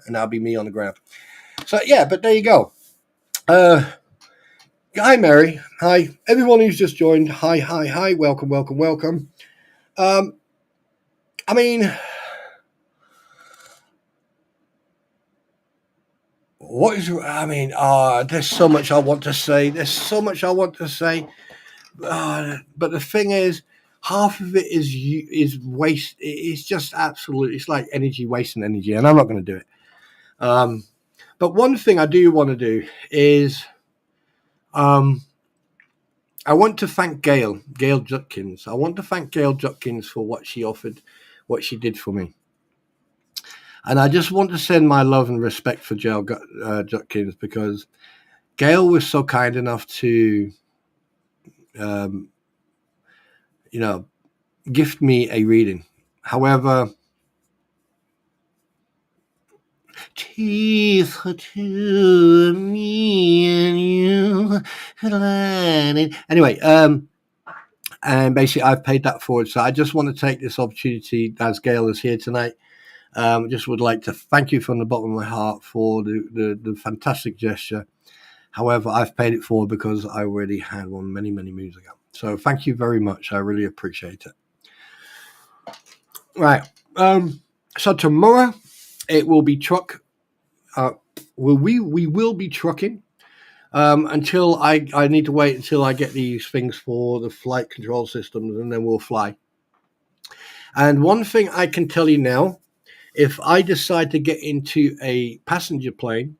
that'll be me on the ground. So yeah, but there you go. Hi Mary. Hi everyone who's just joined. Hi. Welcome. I mean, there's so much I want to say. But the thing is, half of it is waste. It's just absolute. It's like energy, wasting energy, and I'm not going to do it. But one thing I do want to do is, I want to thank Gail Judkins. I want to thank Gail Judkins for what she offered, what she did for me. And I just want to send my love and respect for Gail Judkins, because Gail was so kind enough to, gift me a reading. However, tea for two, me and you. Anyway, and basically I've paid that forward. So I just want to take this opportunity, as Gail is here tonight. Just would like to thank you from the bottom of my heart for the fantastic gesture. However, I've paid it forward because I already had one many moons ago. So thank you very much. I really appreciate it. Right. So tomorrow it will be truck. We will be trucking until I need to wait until I get these things for the flight control systems, and then we'll fly. And one thing I can tell you now, if I decide to get into a passenger plane,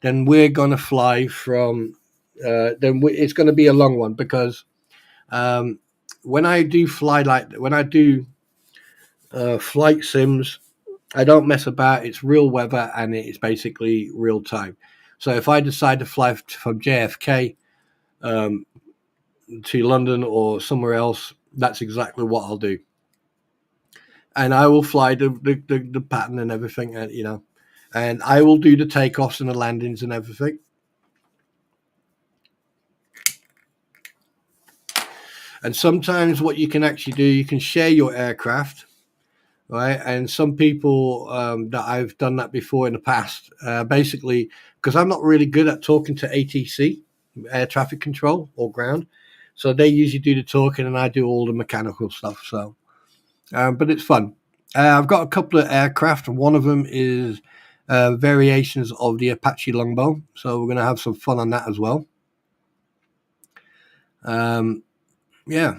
then we're going to fly from. It's going to be a long one, because when I do flight sims, I don't mess about. It's real weather and it's basically real time. So if I decide to fly from JFK to London or somewhere else, that's exactly what I'll do. And I will fly the pattern and everything, and and I will do the takeoffs and the landings and everything. And sometimes what you can actually do, you can share your aircraft, right? And some people that I've done that before in the past, basically, because I'm not really good at talking to ATC, air traffic control or ground, so they usually do the talking and I do all the mechanical stuff. So, but it's fun. I've got a couple of aircraft, and one of them is variations of the Apache Longbow, so we're going to have some fun on that as well. Yeah,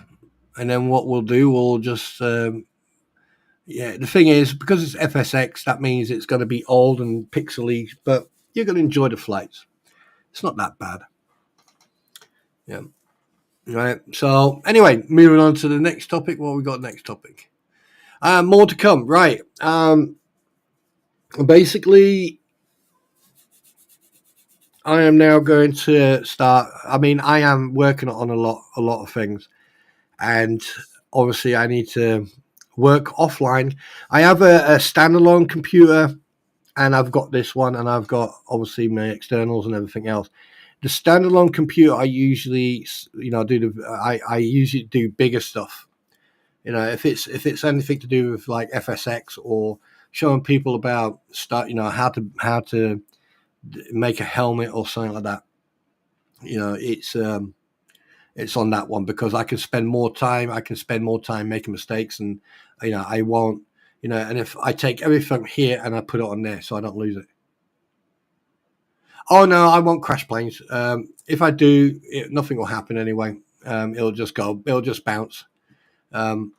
and then what we'll do, we'll just the thing is, because it's FSX, that means it's going to be old and pixely, but you're going to enjoy the flights. It's not that bad. Yeah. Right. So anyway, moving on to the next topic. What we got next topic? More to come. Right. Basically, I am now going to start. I mean, I am working on a lot of things, and obviously, I need to work offline. I have a standalone computer, and I've got this one, and I've got obviously my externals and everything else. The standalone computer, I usually, I usually do bigger stuff. If it's anything to do with like FSX or showing people about how to make a helmet or something like that. It's on that one because I can spend more time. I can spend more time making mistakes, and I won't. And if I take everything here and I put it on there, so I don't lose it. Oh no, I won't crash planes. If I do, nothing will happen anyway. It'll just go. It'll just bounce. Um,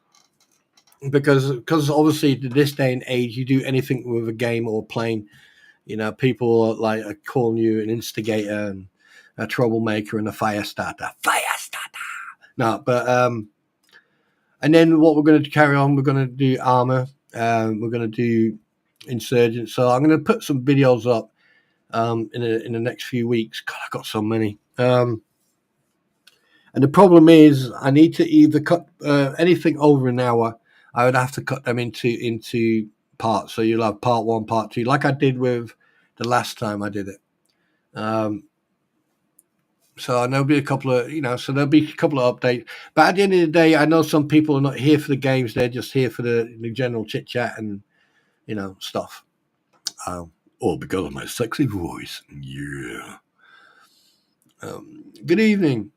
because obviously to this day and age, you do anything with a game or plane, people are calling you an instigator and a troublemaker and a fire starter. Fire starter. No, but and then what we're going to carry on, we're going to do armor. We're going to do insurgents. So I'm going to put some videos up in the next few weeks. God, I've got so many. And the problem is, I need to either cut anything over an hour. I would have to cut them into parts. So you'll have part one, part two, like I did with the last time I did it. So there'll be a couple of, updates. But at the end of the day, I know some people are not here for the games. They're just here for the general chit chat and, stuff. All because of my sexy voice. Yeah. Good evening.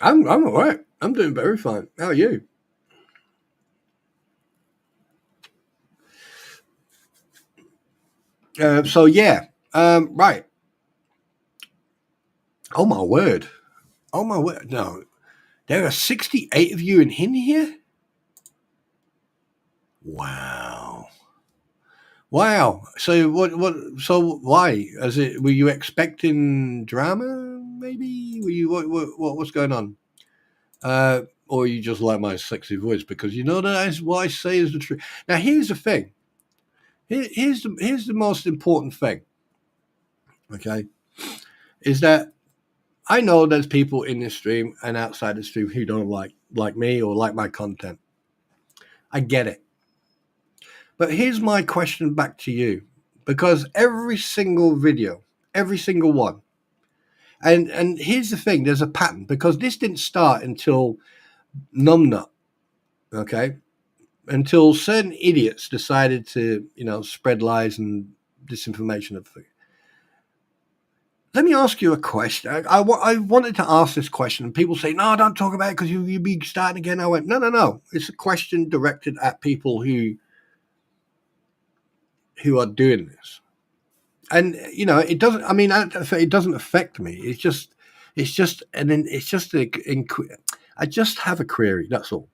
I'm all right. I'm doing very fine. How are you? So yeah. Right. Oh my word. Oh my word. No. There are 68 of you in here? Wow. Wow. So so why? Were you expecting drama maybe? Were you what's going on? Or you just like my sexy voice because you know that is what I say is the truth. Now here's the thing. Here's the most important thing. Okay? Is that I know there's people in this stream and outside the stream who don't like me or like my content. I get it. But here's my question back to you. Because every single video, every single one, and here's the thing, there's a pattern, because this didn't start until Numbnut, okay? Until certain idiots decided to, spread lies and disinformation of things. Let me ask you a question. I wanted to ask this question, and people say, no, don't talk about it because you'll be starting again. I went, no. It's a question directed at people who are doing this. And, it doesn't, I mean, it doesn't affect me. I just have a query. That's all.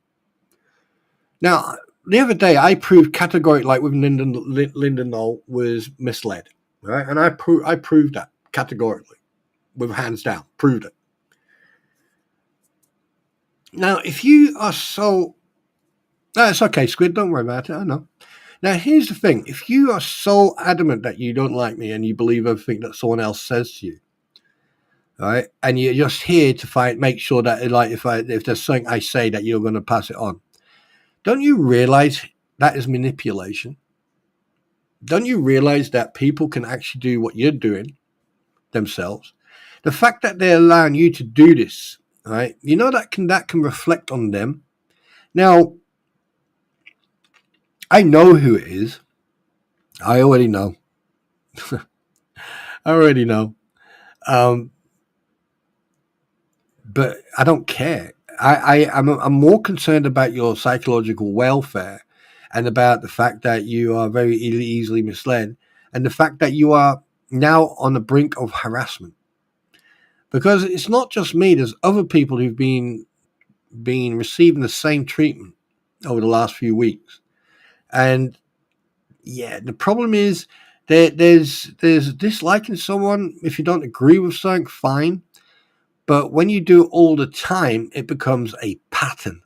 Now, the other day, I proved categorically, like with Linda Knoll was misled, right? And I proved that categorically, with hands down, proved it. Now, if you are it's okay, Squid, don't worry about it, I know. Now, here's the thing. If you are so adamant that you don't like me and you believe everything that someone else says to you, all right, and you're just here to make sure that, like, if there's something I say that you're going to pass it on, don't you realize that is manipulation? Don't you realize that people can actually do what you're doing themselves? The fact that they're allowing you to do this, right? That can reflect on them. Now, I know who it is. I already know. I already know. But I don't care. I'm more concerned about your psychological welfare and about the fact that you are very easily misled and the fact that you are now on the brink of harassment. Because it's not just me. There's other people who've been receiving the same treatment over the last few weeks. And yeah, the problem is there's disliking someone. If you don't agree with something, fine. But when you do it all the time, it becomes a pattern.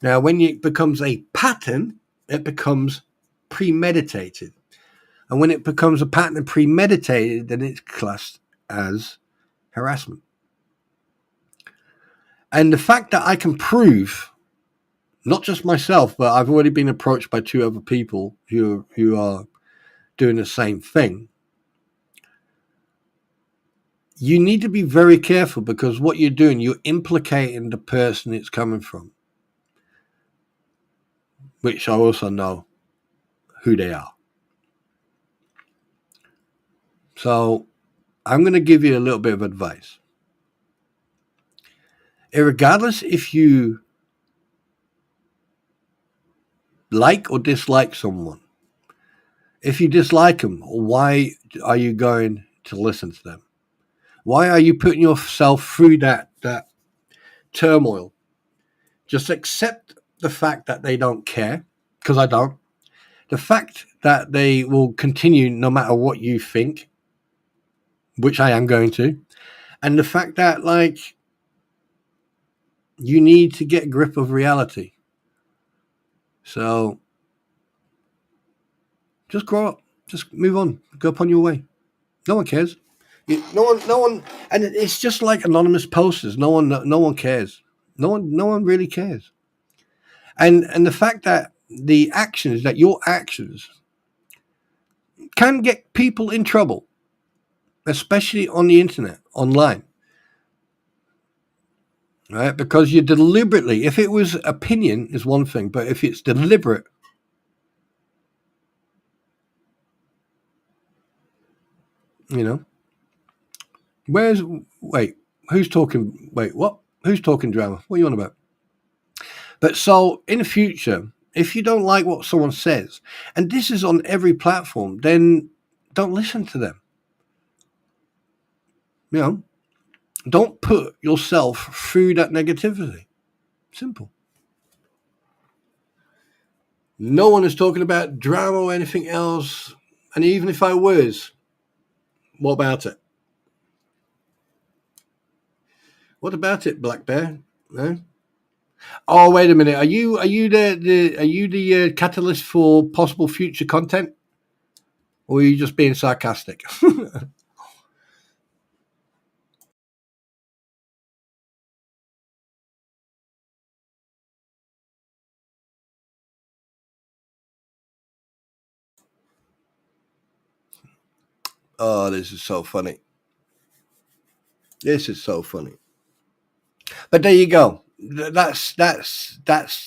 Now, when it becomes a pattern, it becomes premeditated. And when it becomes a pattern and premeditated, then it's classed as harassment. And the fact that I can prove, not just myself, but I've already been approached by 2 other people who are doing the same thing. You need to be very careful, because what you're doing, you're implicating the person it's coming from, which I also know who they are. So I'm going to give you a little bit of advice. Regardless if you like or dislike someone, if you dislike them, why are you going to listen to them? Why are you putting yourself through that turmoil? Just accept the fact that they don't care, because I don't. The fact that they will continue no matter what you think, which I am going to, and the fact that, like, you need to get a grip of reality. So just grow up, just move on, go upon your way. No one cares. No one, and it's just like anonymous posters. No one cares. No one really cares. And the fact that your actions can get people in trouble, especially on the internet, online. Right? Because you deliberately, if it was opinion is one thing, but if it's deliberate, who's talking? Wait, what? Who's talking drama? What are you on about? But so in the future, if you don't like what someone says, and this is on every platform, then don't listen to them. Don't put yourself through that negativity. Simple. No one is talking about drama or anything else. And even if I was, what about it? What about it, Black Bear? No? Oh, wait a minute. Are you the catalyst for possible future content, or are you just being sarcastic? Oh, this is so funny. This is so funny. But there you go. That's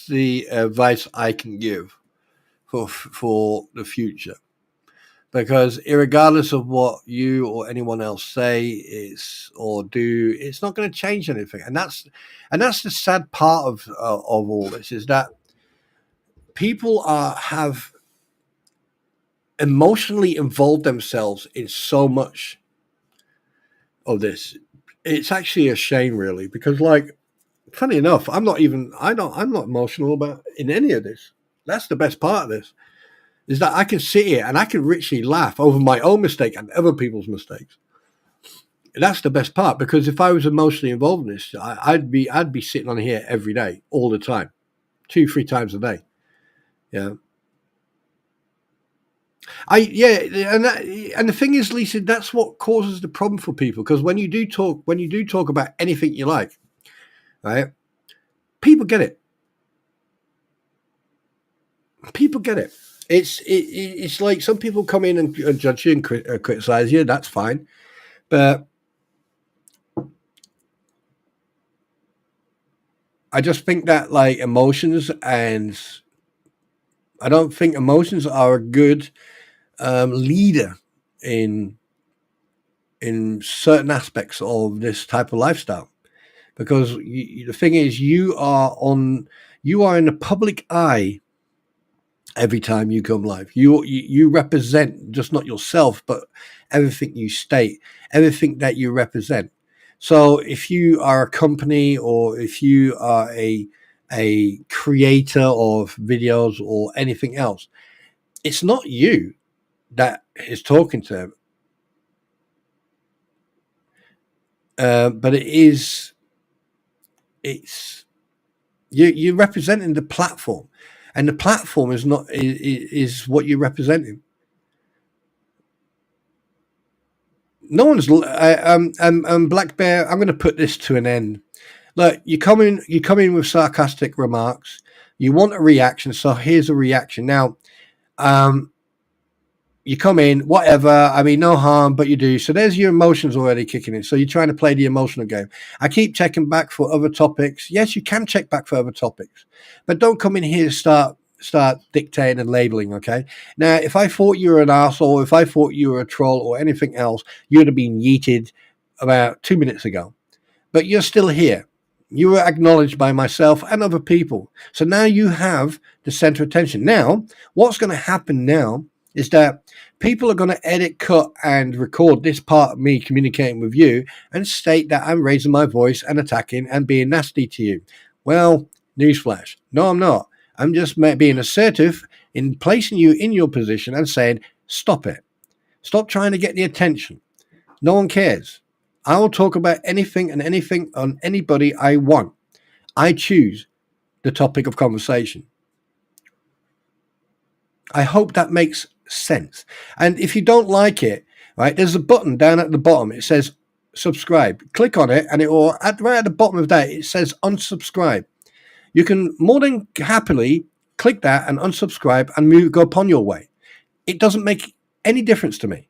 the advice I can give for the future. Because regardless of what you or anyone else say or do, it's not going to change anything. And that's the sad part of all this, is that people have emotionally involved themselves in so much of this. It's actually a shame, really, because, like, funny enough, I'm not emotional about in any of this. That's the best part of this, is that I can sit here and I can richly laugh over my own mistake and other people's mistakes. That's the best part, because if I was emotionally involved in this, I'd be sitting on here every day, all the time, 2-3 times a day. Yeah. And the thing is, Lisa, that's what causes the problem for people, because when you do talk about anything you like, right? People get it. People get it. It's like some people come in and judge you and criticize you. That's fine, but I just think that, like, I don't think emotions are a good leader in certain aspects of this type of lifestyle, because the thing is, you are in the public eye every time you come live. You represent just not yourself, but everything you state, everything that you represent. So if you are a company, or if you are a creator of videos or anything else, it's not you that is talking to them, but it's you're representing the platform, and the platform is not is what you're representing. No one's. Black Bear. I'm going to put this to an end. Look, You come in with sarcastic remarks. You want a reaction, so here's a reaction. Now, um, you come in, whatever. I mean, no harm, but you do. So there's your emotions already kicking in. So you're trying to play the emotional game. I keep checking back for other topics. Yes, you can check back for other topics, but don't come in here to start dictating and labeling. Okay. Now, if I thought you were an arsehole, if I thought you were a troll or anything else, you'd have been yeeted about 2 minutes ago. But you're still here. You were acknowledged by myself and other people. So now you have the center of attention. Now, what's going to happen now is that people are going to edit, cut, and record this part of me communicating with you and state that I'm raising my voice and attacking and being nasty to you. Well, newsflash. No, I'm not. I'm just being assertive in placing you in your position and saying, stop it. Stop trying to get the attention. No one cares. I will talk about anything and anything on anybody I want. I choose the topic of conversation. I hope that makes sense. And if you don't like it, right, there's a button down at the bottom. It says subscribe. Click on it, and it will, right at the bottom of that, it says unsubscribe. You can more than happily click that and unsubscribe and go upon your way. It doesn't make any difference to me,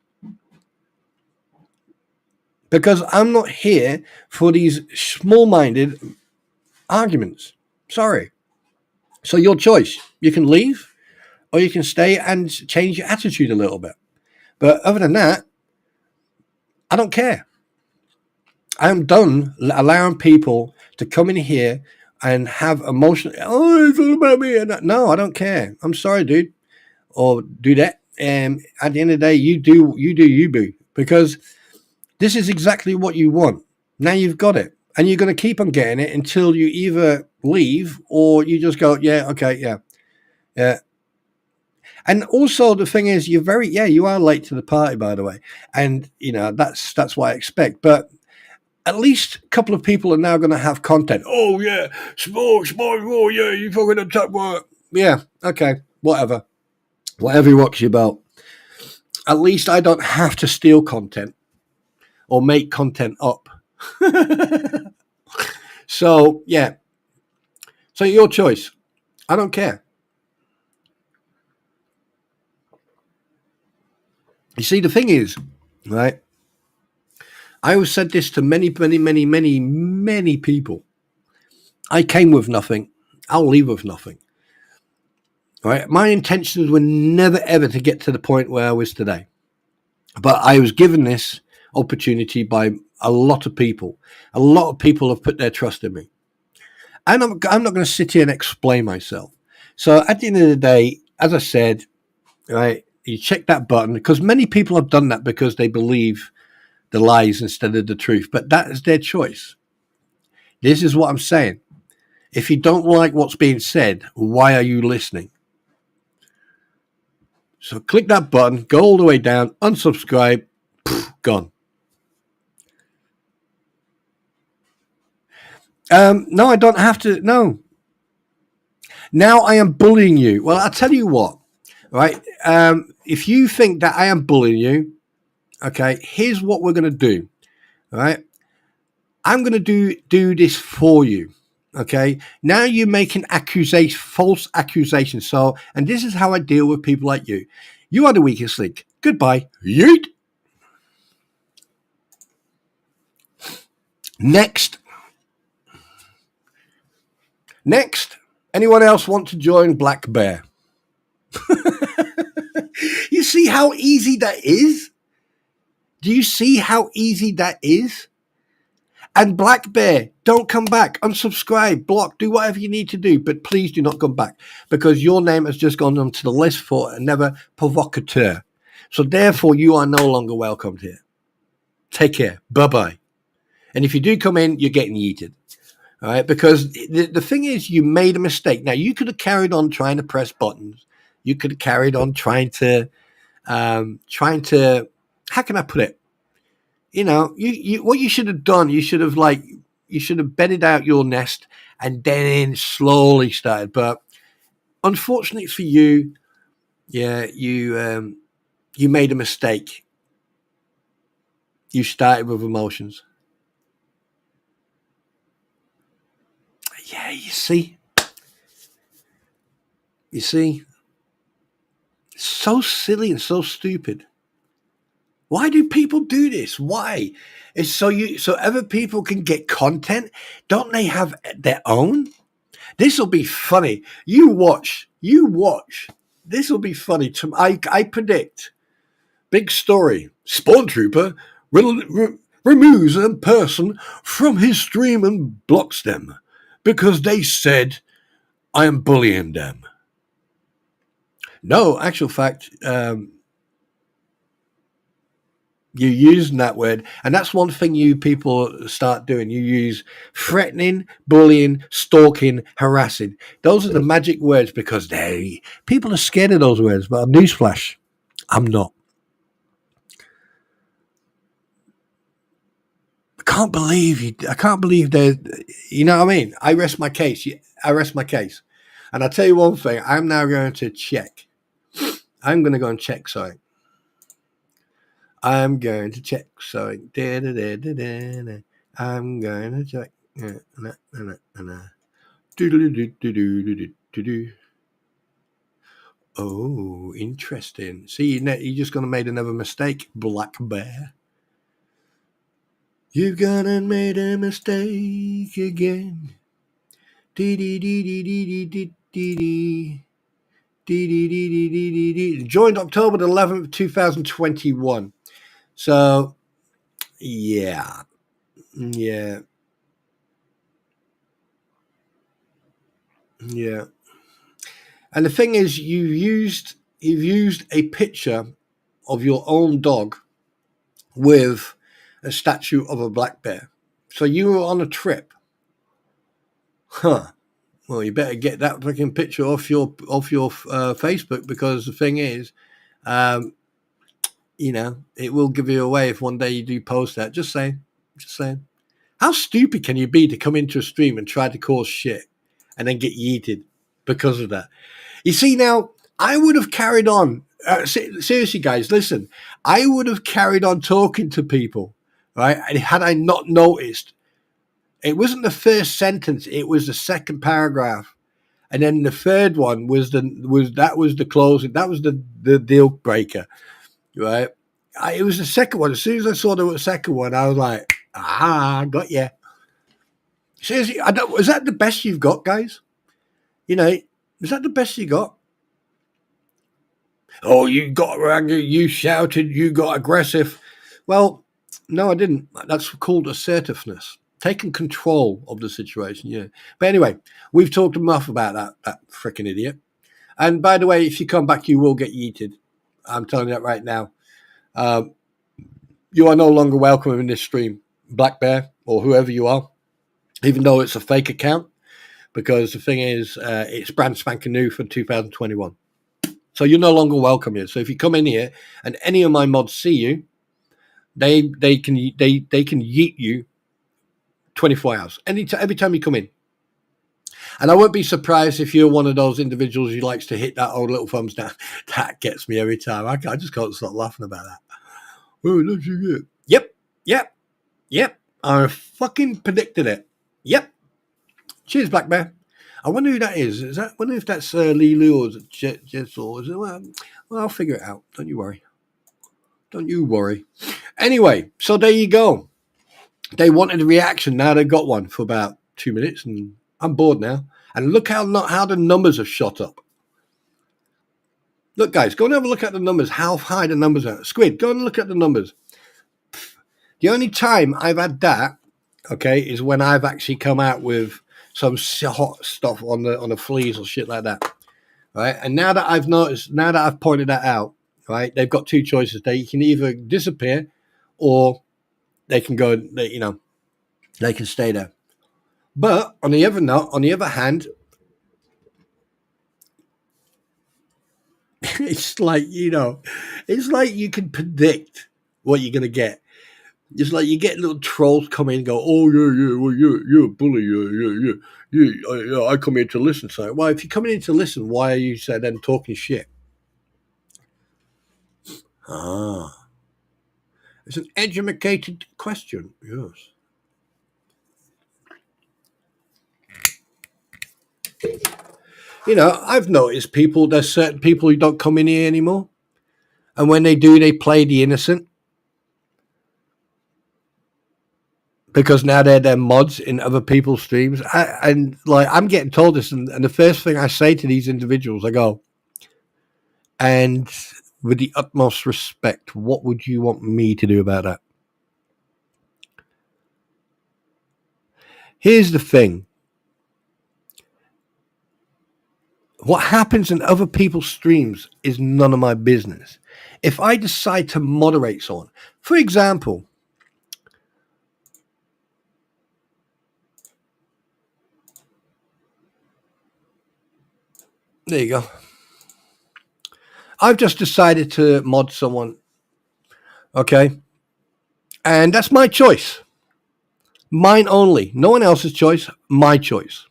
because I'm not here for these small-minded arguments. Sorry. So your choice. You can leave or you can stay and change your attitude a little bit. But other than that, I don't care. I'm done allowing people to come in here and have emotional, oh, it's all about me. No, I don't care. I'm sorry, dude. Or do that. And at the end of the day, you boo. Because this is exactly what you want. Now you've got it. And you're going to keep on getting it until you either leave or you just go, yeah, okay, yeah. Yeah. And also the thing is, you are late to the party, by the way. And, that's what I expect. But at least a couple of people are now going to have content. Oh, yeah, smoke, oh, yeah, you fucking attack work. Yeah, okay, whatever. Whatever rocks your boat. At least I don't have to steal content or make content up. So, yeah. So your choice. I don't care. You see, the thing is, right? I have said this to many, many, many, many, many people. I came with nothing. I'll leave with nothing. Right? My intentions were never, ever to get to the point where I was today. But I was given this opportunity by a lot of people. A lot of people have put their trust in me. And I'm not going to sit here and explain myself. So at the end of the day, as I said, right, you check that button, because many people have done that because they believe the lies instead of the truth. But that is their choice. This is what I'm saying. If you don't like what's being said, why are you listening? So click that button, go all the way down, unsubscribe, gone. No, I don't have to. No. Now I am bullying you. Well, I'll tell you what, right? If you think that I am bullying you, okay, here's what we're going to do, all right? I'm going to do this for you, okay? Now you're making false accusations. So, and this is how I deal with people like you. You are the weakest link. Goodbye. Yeet. Next. Anyone else want to join Black Bear? You see how easy that is? Do you see how easy that is? And Black Bear, don't come back. Unsubscribe, block, do whatever you need to do. But please do not come back, because your name has just gone onto the list for another provocateur. So therefore, you are no longer welcomed here. Take care. Bye-bye. And if you do come in, you're getting yeeted. All right? Because the thing is, you made a mistake. Now, you could have carried on trying to press buttons. You could have carried on trying to, how can I put it? You what you should have done, you should have bedded out your nest and then slowly started. But unfortunately for you, yeah, you made a mistake. You started with emotions. Yeah, you see? You see? So silly and so stupid. Why do people do this? Why? It's so other people can get content. Don't they have their own? This will be funny. You watch. You watch. This will be funny. I predict. Big story. Spawn Trooper removes a person from his stream and blocks them because they said I am bullying them. No, actual fact, you're using that word, and that's one thing you people start doing. You use threatening, bullying, stalking, harassing. Those are the magic words because people are scared of those words. But newsflash, I'm not. I can't believe they. You know what I mean? I rest my case. I rest my case, and I'll tell you one thing. I'm now going to check. I'm going to go and check something. I'm going to check something. I'm going to check. Oh, interesting. See, you're just going to make another mistake, Black Bear. You've gone and made a mistake again. Joined October the 11th, 2021. So, yeah. Yeah. Yeah. And the thing is, you've used a picture of your own dog with a statue of a black bear. So you were on a trip. Huh. Well, you better get that fucking picture off your Facebook because the thing is, it will give you away if one day you do post that. Just saying. Just saying. How stupid can you be to come into a stream and try to cause shit and then get yeeted because of that? You see, now, I would have carried on. Seriously, guys, listen. I would have carried on talking to people, right? And had I not noticed, it wasn't the first sentence; it was the second paragraph, and then the third one was the closing. That was the deal breaker, right? It was the second one. As soon as I saw the second one, I was like, got you. Seriously, is that the best you've got, guys? Is that the best you got? Oh, you got angry, you shouted, you got aggressive. Well, no, I didn't. That's called assertiveness, taking control of the situation. Yeah. But anyway, we've talked enough about that freaking idiot. And by the way, if you come back, you will get yeeted. I'm telling you that right now. You are no longer welcome in this stream, Black Bear or whoever you are, even though it's a fake account. Because the thing is, it's brand spanking new for 2021. So you're no longer welcome here. So if you come in here and any of my mods see you, they can yeet you 24 hours every time you come in. And I won't be surprised if you're one of those individuals who likes to hit that old little thumbs down. That gets me every time. I just can't stop laughing about that. Oh, that's you get. Yep. I fucking predicted it. Yep. Cheers, Black Bear. I wonder who that is. I wonder if that's Lee Lou or Jess or is it? Well, I'll figure it out. Don't you worry. Don't you worry. Anyway, so there you go. They wanted a reaction. Now they got one for about 2 minutes, and I'm bored now. And look how the numbers have shot up. Look, guys, go and have a look at the numbers. How high the numbers are. Squid, go and look at the numbers. The only time I've had that, okay, is when I've actually come out with some hot stuff on the fleas or shit like that, right? And now that I've pointed that out, right, they've got two choices. They can either disappear, or they can go. They can stay there. But on the other hand, it's like it's like you can predict what you're gonna get. It's like you get little trolls come in and go, oh yeah, well you're a bully, yeah. I come here to listen. So, well, if you're coming in to listen, why are you then talking shit? It's an educated question. Yes. You know, I've noticed there's certain people who don't come in here anymore. And when they do, they play the innocent. Because now they're mods in other people's streams. I'm getting told this. And the first thing I say to these individuals, I go, and with the utmost respect, what would you want me to do about that? Here's the thing. What happens in other people's streams is none of my business. If I decide to moderate someone, for example, there you go. I've just decided to mod someone, okay? And that's my choice. Mine only. No one else's choice, my choice.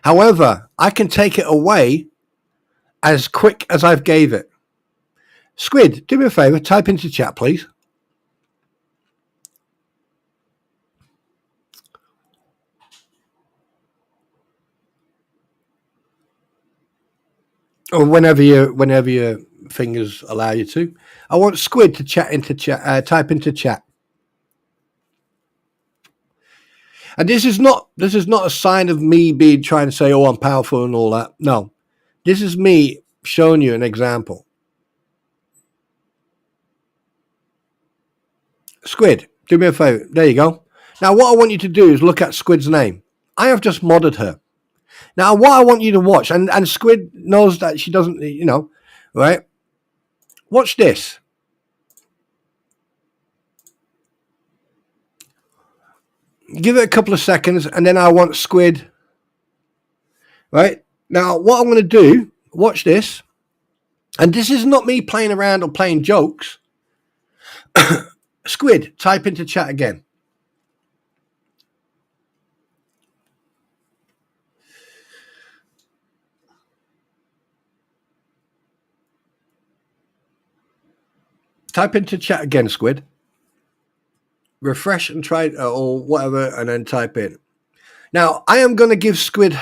However, I can take it away as quick as I've gave it. Squid, do me a favor, type into chat, please. Or whenever your fingers allow you to. I want Squid to type into chat. And this is not a sign of me trying to say, oh, I'm powerful and all that. No. This is me showing you an example. Squid, do me a favor. There you go. Now, what I want you to do is look at Squid's name. I have just modded her. Now, what I want you to watch, and Squid knows that she doesn't, right? Watch this. Give it a couple of seconds, and then I want Squid. Right? Now, what I'm going to do, watch this. And this is not me playing around or playing jokes. Squid, type into chat again. Type into chat again, Squid. Refresh and try or whatever, and then type in. Now, I am going to give Squid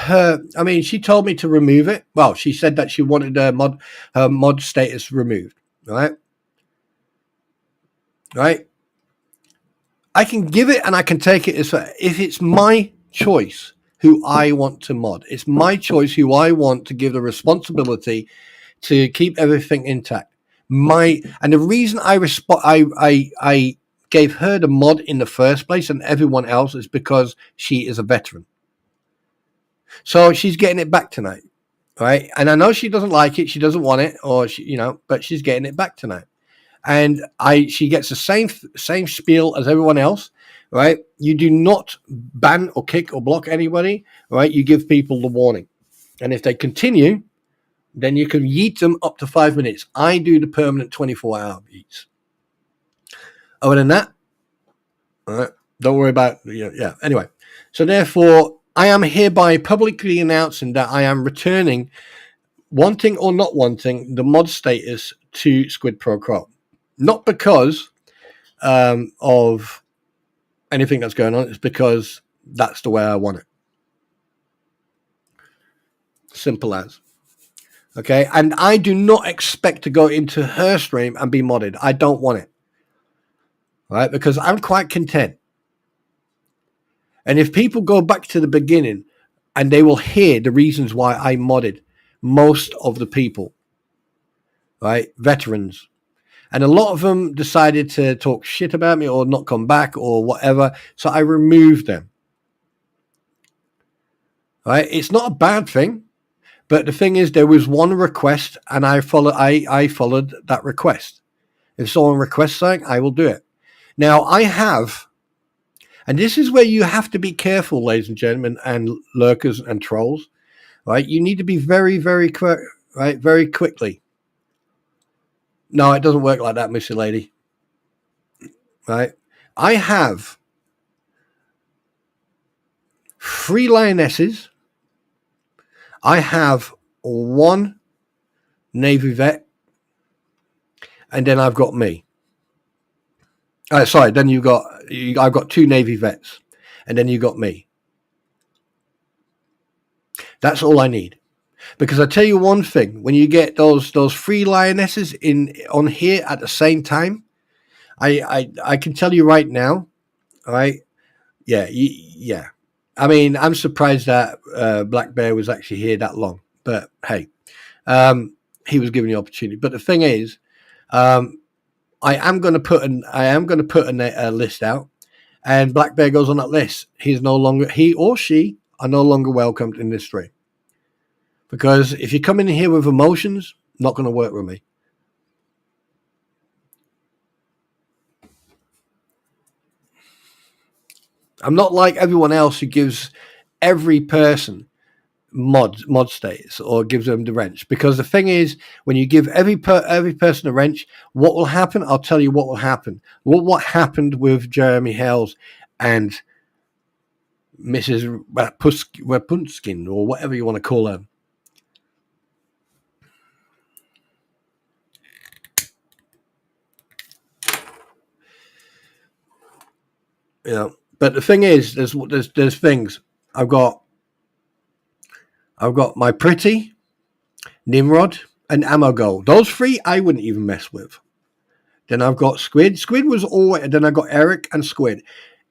she told me to remove it. Well, she said that she wanted her mod status removed, right? Right? I can give it and I can take it if it's my choice who I want to mod. It's my choice who I want to give the responsibility to keep everything intact. And the reason I gave her the mod in the first place and everyone else is because she is a veteran. So she's getting it back tonight, right? And I know she doesn't like it, she doesn't want it, or but she's getting it back tonight. And she gets the same spiel as everyone else, right? You do not ban or kick or block anybody, right? You give people the warning, and if they continue, then you can yeet them up to 5 minutes. I do the permanent 24-hour yeets. Other than that, all right, don't worry about yeah. Anyway, so therefore, I am hereby publicly announcing that I am returning, wanting or not wanting, the mod status to Squid Pro Crow. Not because of anything that's going on. It's because that's the way I want it. Simple as. Okay. And I do not expect to go into her stream and be modded. I don't want it. Right. Because I'm quite content. And if people go back to the beginning and they will hear the reasons why I modded most of the people, right? Veterans. And a lot of them decided to talk shit about me or not come back or whatever. So I removed them. Right? It's not a bad thing. But the thing is, there was one request and I followed that request. If someone requests something, I will do it. Now I have, and this is where you have to be careful, ladies and gentlemen, and lurkers and trolls, right? You need to be very, very quick, right? Very quickly. No, it doesn't work like that, Missy Lady. Right? I have 3 lionesses. I have 1 Navy vet. And then I've got me. Sorry, then I've got 2 Navy vets, and then you got me. That's all I need. Because I tell you one thing, when you get those 3 lionesses on here at the same time, I can tell you right now, all right? Yeah, yeah. I mean, I'm surprised that Black Bear was actually here that long, but hey, he was given the opportunity. But the thing is, I am going to put a list out, and Black Bear goes on that list. He or she are no longer welcomed in this stream. Because if you come in here with emotions, not going to work with me. I'm not like everyone else who gives every person mod status or gives them the wrench. Because the thing is, when you give every person a wrench, what will happen? I'll tell you what will happen. What happened with Jeremy Hells and Mrs. Rapunskin, or whatever you want to call her. You know, but the thing is, there's things. I've got my pretty, Nimrod, and Amago. Those 3 I wouldn't even mess with. Then I've got Squid. Squid was always. Then I got Eric and Squid.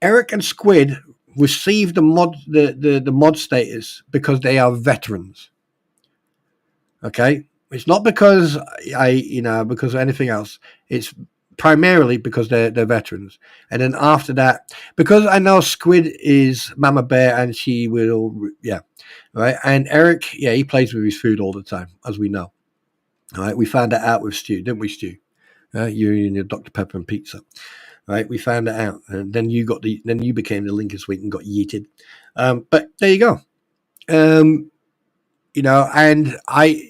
Eric and Squid received the mod status because they are veterans. Okay, it's not because because of anything else. It's primarily because they're veterans. And then after that, because I know Squid is Mama Bear and she will, right. And Eric, he plays with his food all the time, as we know. All right, we found that out with Stu, didn't we, Stu? You and your Dr. Pepper and pizza. Right, we found it out, and then you became the Lincoln Suite and got yeeted. But there you go. And I,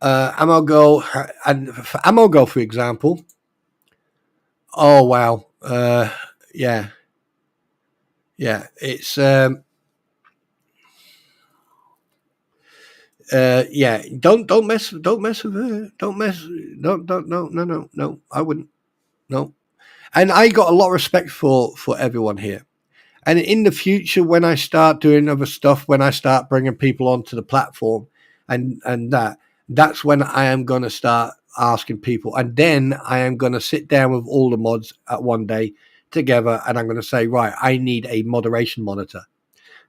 Amogo, and for Amogo, for example. Oh wow, yeah, it's don't mess with her. No, I wouldn't. No. And I got a lot of respect for everyone here. And in the future, when I start doing other stuff, when I start bringing people onto the platform, and that's when I am going to start asking people. And then I am going to sit down with all the mods at one day together, and I'm going to say, right, I need a moderation monitor.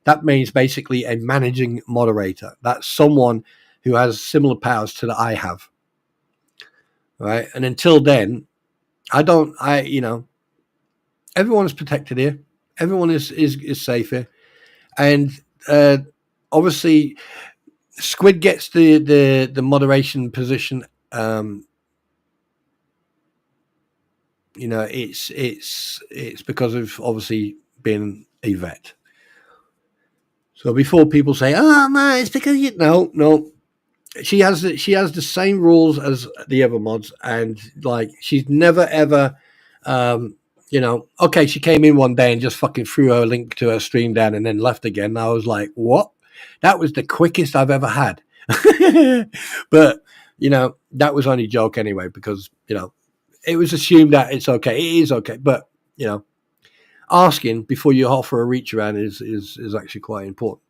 That means basically a managing moderator. That's someone who has similar powers to that I have. Right. And until then, everyone is protected here. Everyone is safe here. And obviously, Squid gets the moderation position. It's because of obviously being a vet. So before people say, "Oh no, it's because no." She has the same rules as the other mods, and like she's never ever, okay, she came in one day and just fucking threw her link to her stream down and then left again. And I was like, what? That was the quickest I've ever had. But that was only a joke anyway, because it was assumed that it's okay. It is okay, but asking before you offer a reach around is actually quite important.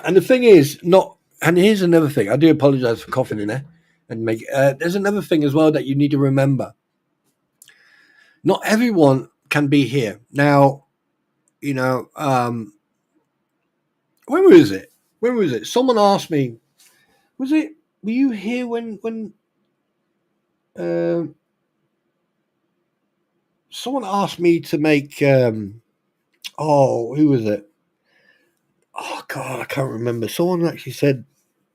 And the thing is, and here's another thing. I do apologize for coughing in there. And there's another thing as well that you need to remember. Not everyone can be here. Now, when was it? Someone asked me, were you here when someone asked me to make, who was it? Oh God, I can't remember. Someone actually said,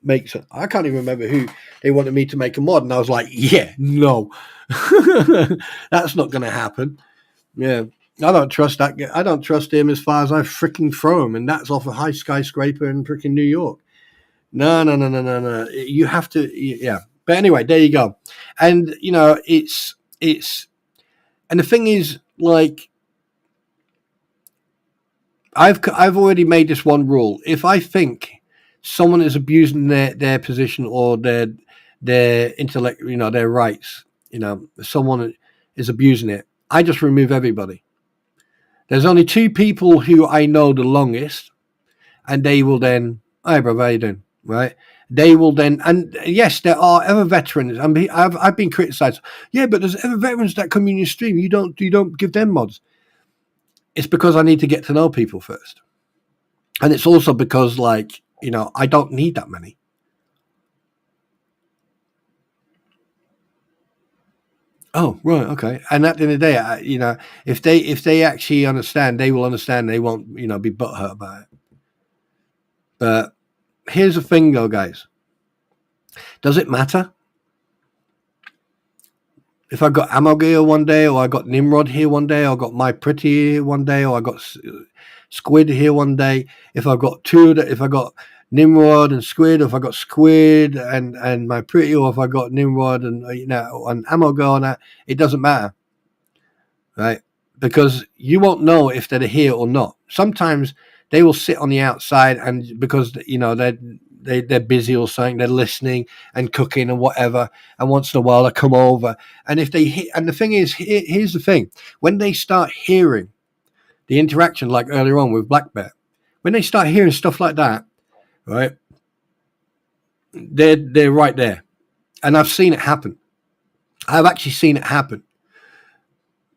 I can't even remember who they wanted me to make a mod. And I was like, yeah, no, that's not going to happen. Yeah. I don't trust that. I don't trust him as far as I freaking throw him, and that's off a high skyscraper in freaking New York. No. You have to, yeah. But anyway, there you go. And and the thing is, like, I've already made this one rule. If I think someone is abusing their position or their intellect, their rights, someone is abusing it, I just remove everybody. There's only two people who I know the longest, and they will then, "Hey, brother, how you doing?" Right? They will then, and yes, there are other veterans. I've been criticised. Yeah, but there's other veterans that come in your stream. You don't give them mods. It's because I need to get to know people first, and it's also because I don't need that many. Oh, right, okay. And at the end of the day, if they actually understand, they will understand. They won't, be butthurt about it. But here's the thing, though, guys. Does it matter if I got Amog here one day, or I got Nimrod here one day, or I got My Pretty here one day, or I got Squid here one day? If I got if I got Nimrod and Squid, or if I got Squid and My Pretty, or if I got Nimrod and and Amog on that, it doesn't matter, right? Because you won't know if they're here or not. Sometimes they will sit on the outside, and because they're busy or something, they're listening and cooking and whatever, and once in a while they come over, and if they hit, and the thing is, here's the thing: when they start hearing the interaction, like earlier on with Black Bear, when they start hearing stuff like that, right, they're right there, and I've seen it happen. I've actually seen it happen.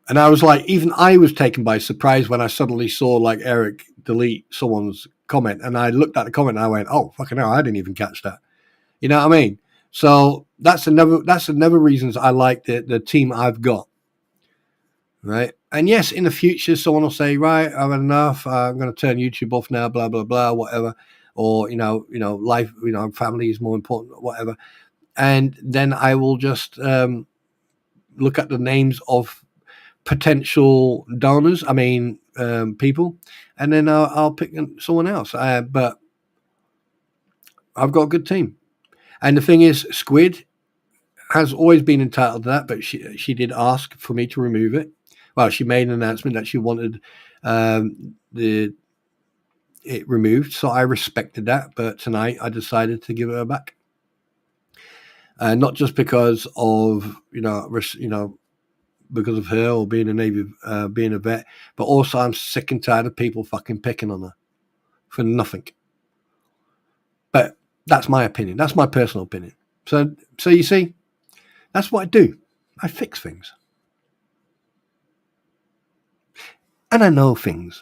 And I was like, even I was taken by surprise when I suddenly saw like Eric delete someone's comment, and I looked at the comment and I went, "Oh fucking hell, I didn't even catch that." You know what I mean? So that's another reasons I like the team I've got, right? And yes, in the future, someone will say, "Right, I've had enough. I'm going to turn YouTube off now." Blah blah blah, whatever. Or life, family is more important, whatever. And then I will just look at the names of potential donors, people, and then I'll pick someone else. But I've got a good team. And the thing is, Squid has always been entitled to that, but she did ask for me to remove it. Well, she made an announcement that she wanted it removed, so I respected that. But tonight I decided to give it her back. Not just because of because of her or being a Navy, being a vet, but also I'm sick and tired of people fucking picking on her for nothing. But that's my opinion. That's my personal opinion. So you see, that's what I do. I fix things. And I know things.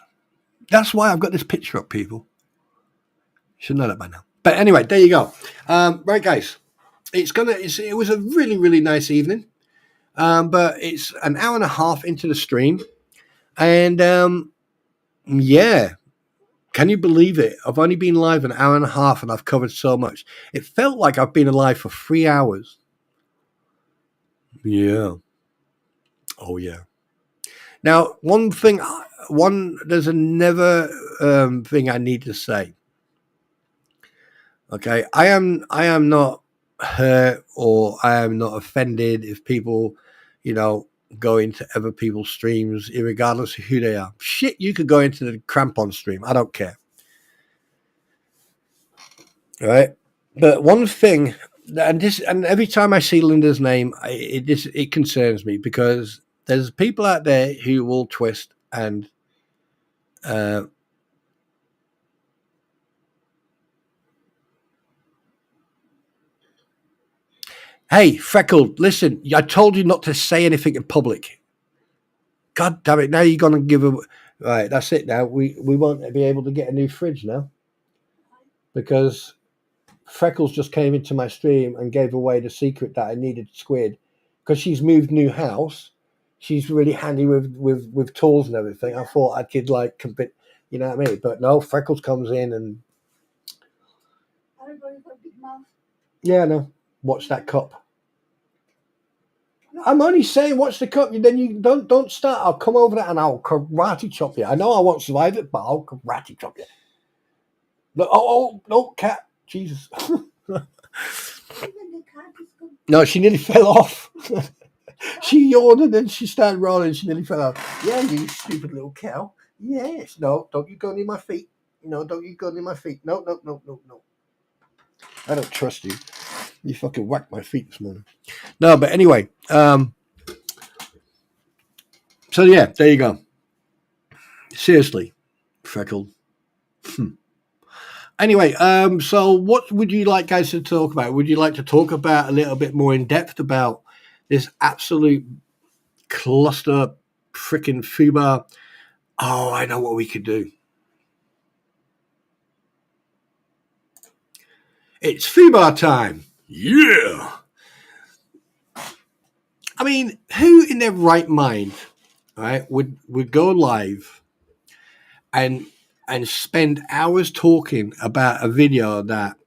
That's why I've got this picture up, people. You should know that by now. But anyway, there you go. Right, guys. It was a really, really nice evening. But it's an hour and a half into the stream. And yeah. Can you believe it? I've only been live an hour and a half and I've covered so much. It felt like I've been alive for 3 hours. Yeah. Oh, yeah. Now, there's another thing I need to say. Okay. I am not hurt or I am not offended if people, go into other people's streams, regardless of who they are. Shit, you could go into the Crampon stream. I don't care. Right. But one thing, and every time I see Linda's name, it concerns me because there's people out there who will twist and hey, Freckled, listen, I told you not to say anything in public. God damn it! Now you're gonna give a right. That's it. Now we won't be able to get a new fridge now because Freckles just came into my stream and gave away the secret that I needed Squid because she's moved new house. She's really handy with tools and everything. I thought I could you know what I mean? But no, Freckles comes in and yeah, no, watch that cup. I'm only saying watch the cup. Then you don't start. I'll come over there and I'll karate chop you. I know I won't survive it, but I'll karate chop you. No, no, cat, Jesus. No, she nearly fell off. She yawned and then she started rolling. She nearly fell off. Yeah, you stupid little cow. Yes. No, don't you go near my feet. No, don't you go near my feet. No, no, no, no, no. I don't trust you. You fucking whacked my feet this morning. No, but anyway. So yeah, there you go. Seriously, freckled. Anyway, so what would you like guys to talk about? Would you like to talk about a little bit more in depth about this absolute cluster freaking FUBAR? Oh, I know what we could do. It's FUBAR time. Yeah. I mean, who in their right mind, right, would go live and spend hours talking about a video that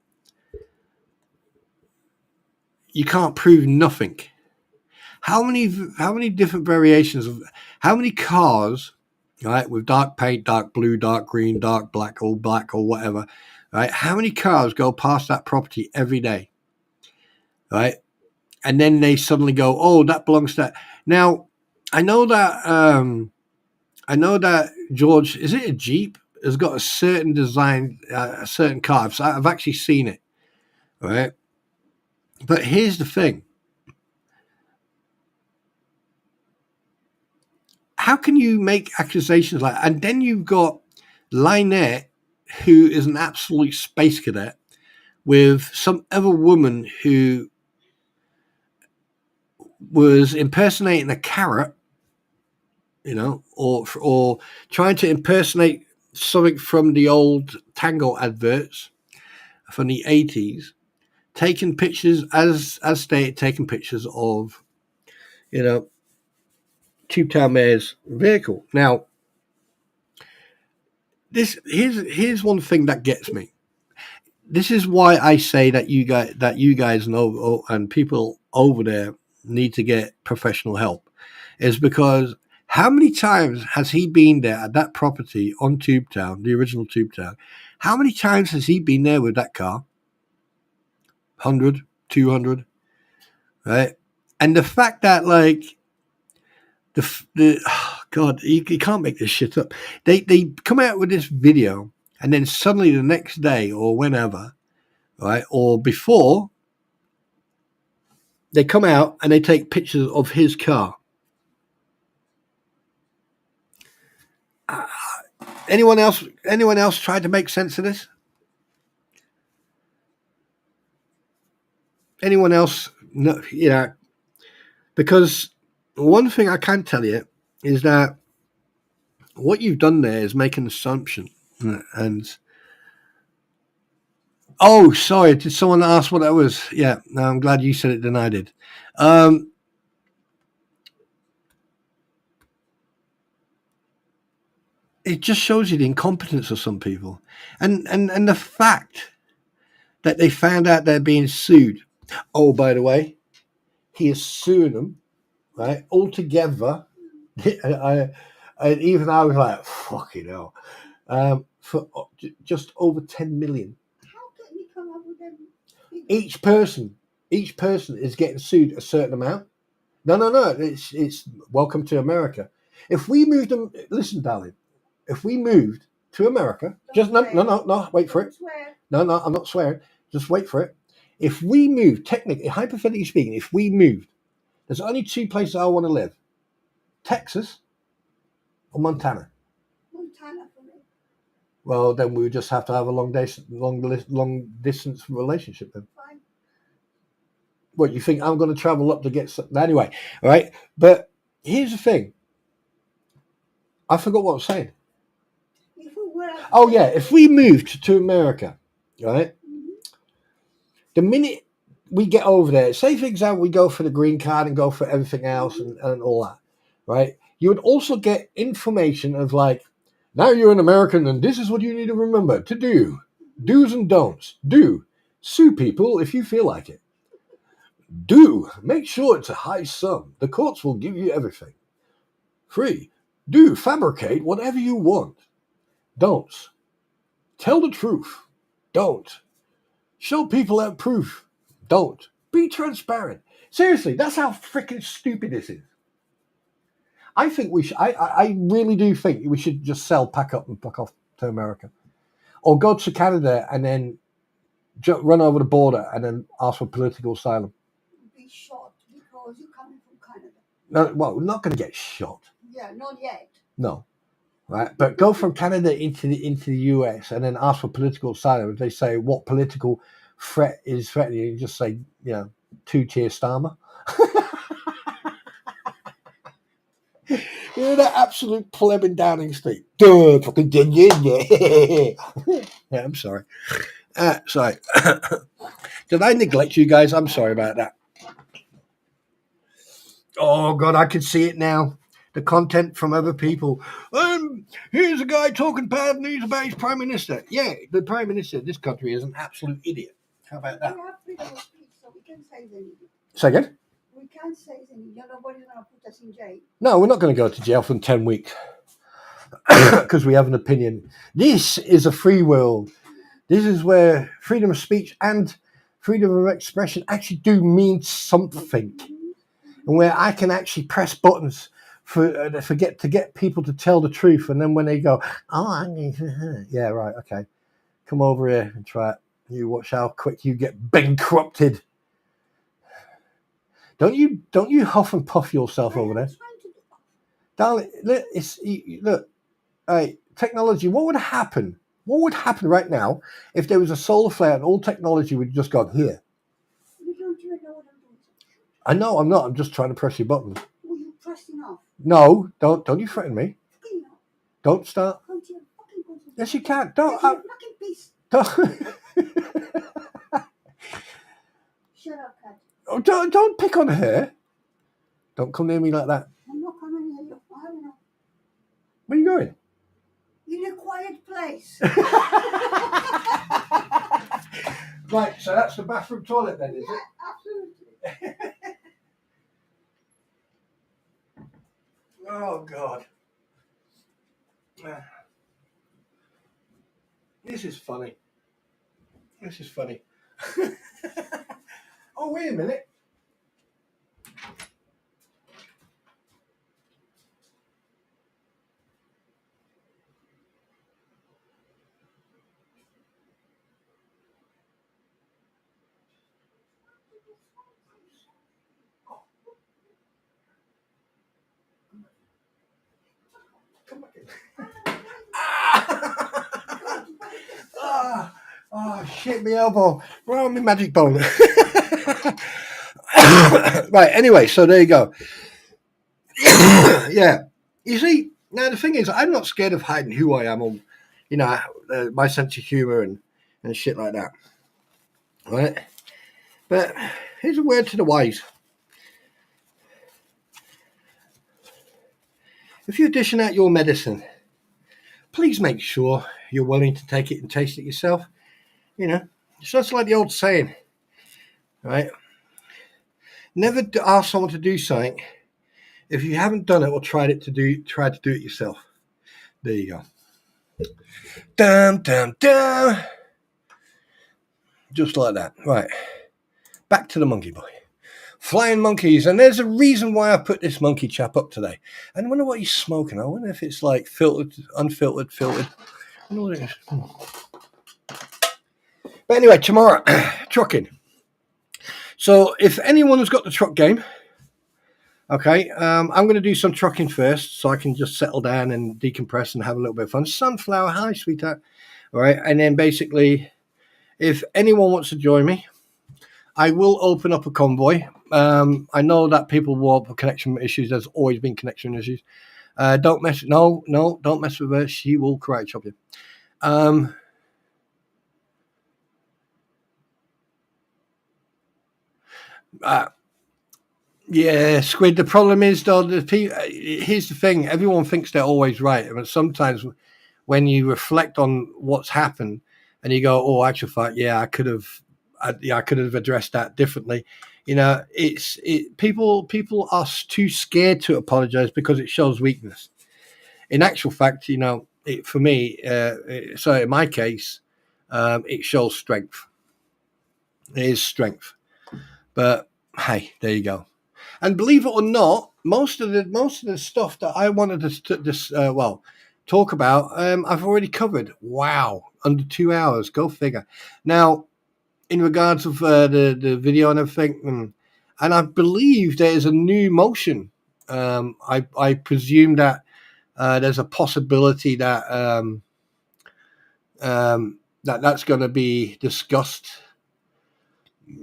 you can't prove nothing? How many different variations of how many cars, right, with dark paint, dark blue, dark green, dark black or whatever, right? How many cars go past that property every day, right? And then they suddenly go, oh, that belongs to that. Now, I know that George, is it a Jeep? Has got a certain design, a certain car. So I've actually seen it, right? But here's the thing: how can you make accusations like? And then you've got Lynette, who is an absolute space cadet, with some other woman who was impersonating a carrot, or trying to impersonate something from the old Tango adverts from the 80s, taking pictures as stated, taking pictures of, Tube Town Mayor's vehicle. Now, here's one thing that gets me. This is why I say that you guys know, and people over there need to get professional help, is because how many times has he been there at that property on Tube Town, the original Tube Town? How many times has he been there with that car? 100, 200, right? And the fact that oh God, you can't make this shit up. They come out with this video, and then suddenly the next day or whenever, right, or before, they come out and they take pictures of his car. Anyone else? Anyone else tried to make sense of this? Anyone else? No, because one thing I can tell you is that what you've done there is make an assumption. And oh, sorry, did someone ask what that was? Yeah, no, I'm glad you said it than I did. It just shows you the incompetence of some people, and the fact that they found out they're being sued. Oh, by the way, he is suing them, right? Altogether, even I was like, fucking hell, for just over 10 million. How can you come up with them? Each person is getting sued a certain amount. No. It's welcome to America. If we moved them, listen, darling. If we moved to America, just no, wait for it. No, I'm not swearing. Just wait for it. If we moved, technically, hypothetically speaking, if we moved, there's only two places I want to live: Texas or Montana. Montana for me. Well, then we would just have to have a long distance relationship then. Fine. What, you think I'm going to travel up to get some? Anyway, all right. But here's the thing. I forgot what I was saying. Oh yeah, if we moved to America, right? Mm-hmm. The minute we get over there, say for example, we go for the green card and go for everything else and all that, right? You would also get information of like, now you're an American and this is what you need to remember to do. Do's and don'ts. Do. Sue people if you feel like it. Do. Make sure it's a high sum. The courts will give you everything. 3. Do. Fabricate whatever you want. Don'ts. Tell the truth. Don't. Show people that proof. Don't. Be transparent. Seriously, that's how freaking stupid this is. I think we should. I really do think we should just sell, pack up, and fuck off to America, or go to Canada and then run over the border and then ask for political asylum. Be shot because you're coming from Canada. No, well, we're not going to get shot. Yeah, not yet. No, right? But go from Canada into the US and then ask for political asylum. If they say what political threat is threatening, you just say, 2-tier Starmer. You're that absolute pleb in Downing Street. Duh, fucking yeah. Yeah, I'm sorry. Sorry. Did I neglect you guys? I'm sorry about that. Oh, God, I can see it now. The content from other people. Here's a guy talking bad news about his Prime Minister. Yeah, the Prime Minister of this country is an absolute idiot. How about that? We have freedom of speech, so we can say anything. Say again? We can't say anything. Nobody's going to put us in jail. No, we're not going to go to jail for 10 weeks because we have an opinion. This is a free world. This is where freedom of speech and freedom of expression actually do mean something. And where I can actually press buttons to get people to tell the truth. And then when they go, yeah, right, okay. Come over here and try it. You watch how quick you get bankrupted. Don't you huff and puff yourself over there, darling? Look, hey, technology. What would happen? What would happen right now if there was a solar flare and all technology would just go here? You don't even know what I'm doing. I know I'm not. I'm just trying to press your button. Well, you're pressing off. No, don't you threaten me. Don't start. Go to your fucking country. Yes, you can. Don't. Fucking peace. Don't. Shut up, cat. Oh, don't pick on her. Don't come near me like that. I'm not coming near you. I don't know. Where are you going? In a quiet place. Right, so that's the bathroom toilet then, is it? Absolutely. Oh, God. This is funny. This is funny. Oh, wait a minute. Come back in. Oh, shit, my elbow. Right on my magic bone. Right, anyway, so there you go. Yeah. You see, now the thing is, I'm not scared of hiding who I am or, my sense of humor and shit like that. Right? But here's a word to the wise. If you're dishing out your medicine, please make sure you're willing to take it and taste it yourself. It's just like the old saying, right? Never ask someone to do something if you haven't done it or try to do it yourself. There you go. Dum, dum, dum. Just like that. Right. Back to the monkey boy. Flying monkeys. And there's a reason why I put this monkey chap up today. And I wonder what he's smoking. I wonder if it's like filtered, unfiltered, filtered. I wonder what it is. But anyway, tomorrow, trucking. So if anyone has got the truck game, okay, I'm going to do some trucking first so I can just settle down and decompress and have a little bit of fun. Sunflower, hi, sweetheart. All right, and then basically, if anyone wants to join me, I will open up a convoy. I know that people will have connection issues. There's always been connection issues. Don't mess with her. She will karate chop you. Yeah, Squid. The problem is, though, here's the thing. Everyone thinks they're always right. But sometimes when you reflect on what's happened and you go, oh, actual fact, yeah, I could have addressed that differently. People are too scared to apologize because it shows weakness. In actual fact, for me, so in my case, it shows strength. It is strength. But hey, there you go. And believe it or not, most of the stuff that I wanted to talk about, I've already covered. Wow, under 2 hours. Go figure. Now, in regards of the video and everything, and I believe there is a new motion. I presume that there's a possibility that that's going to be discussed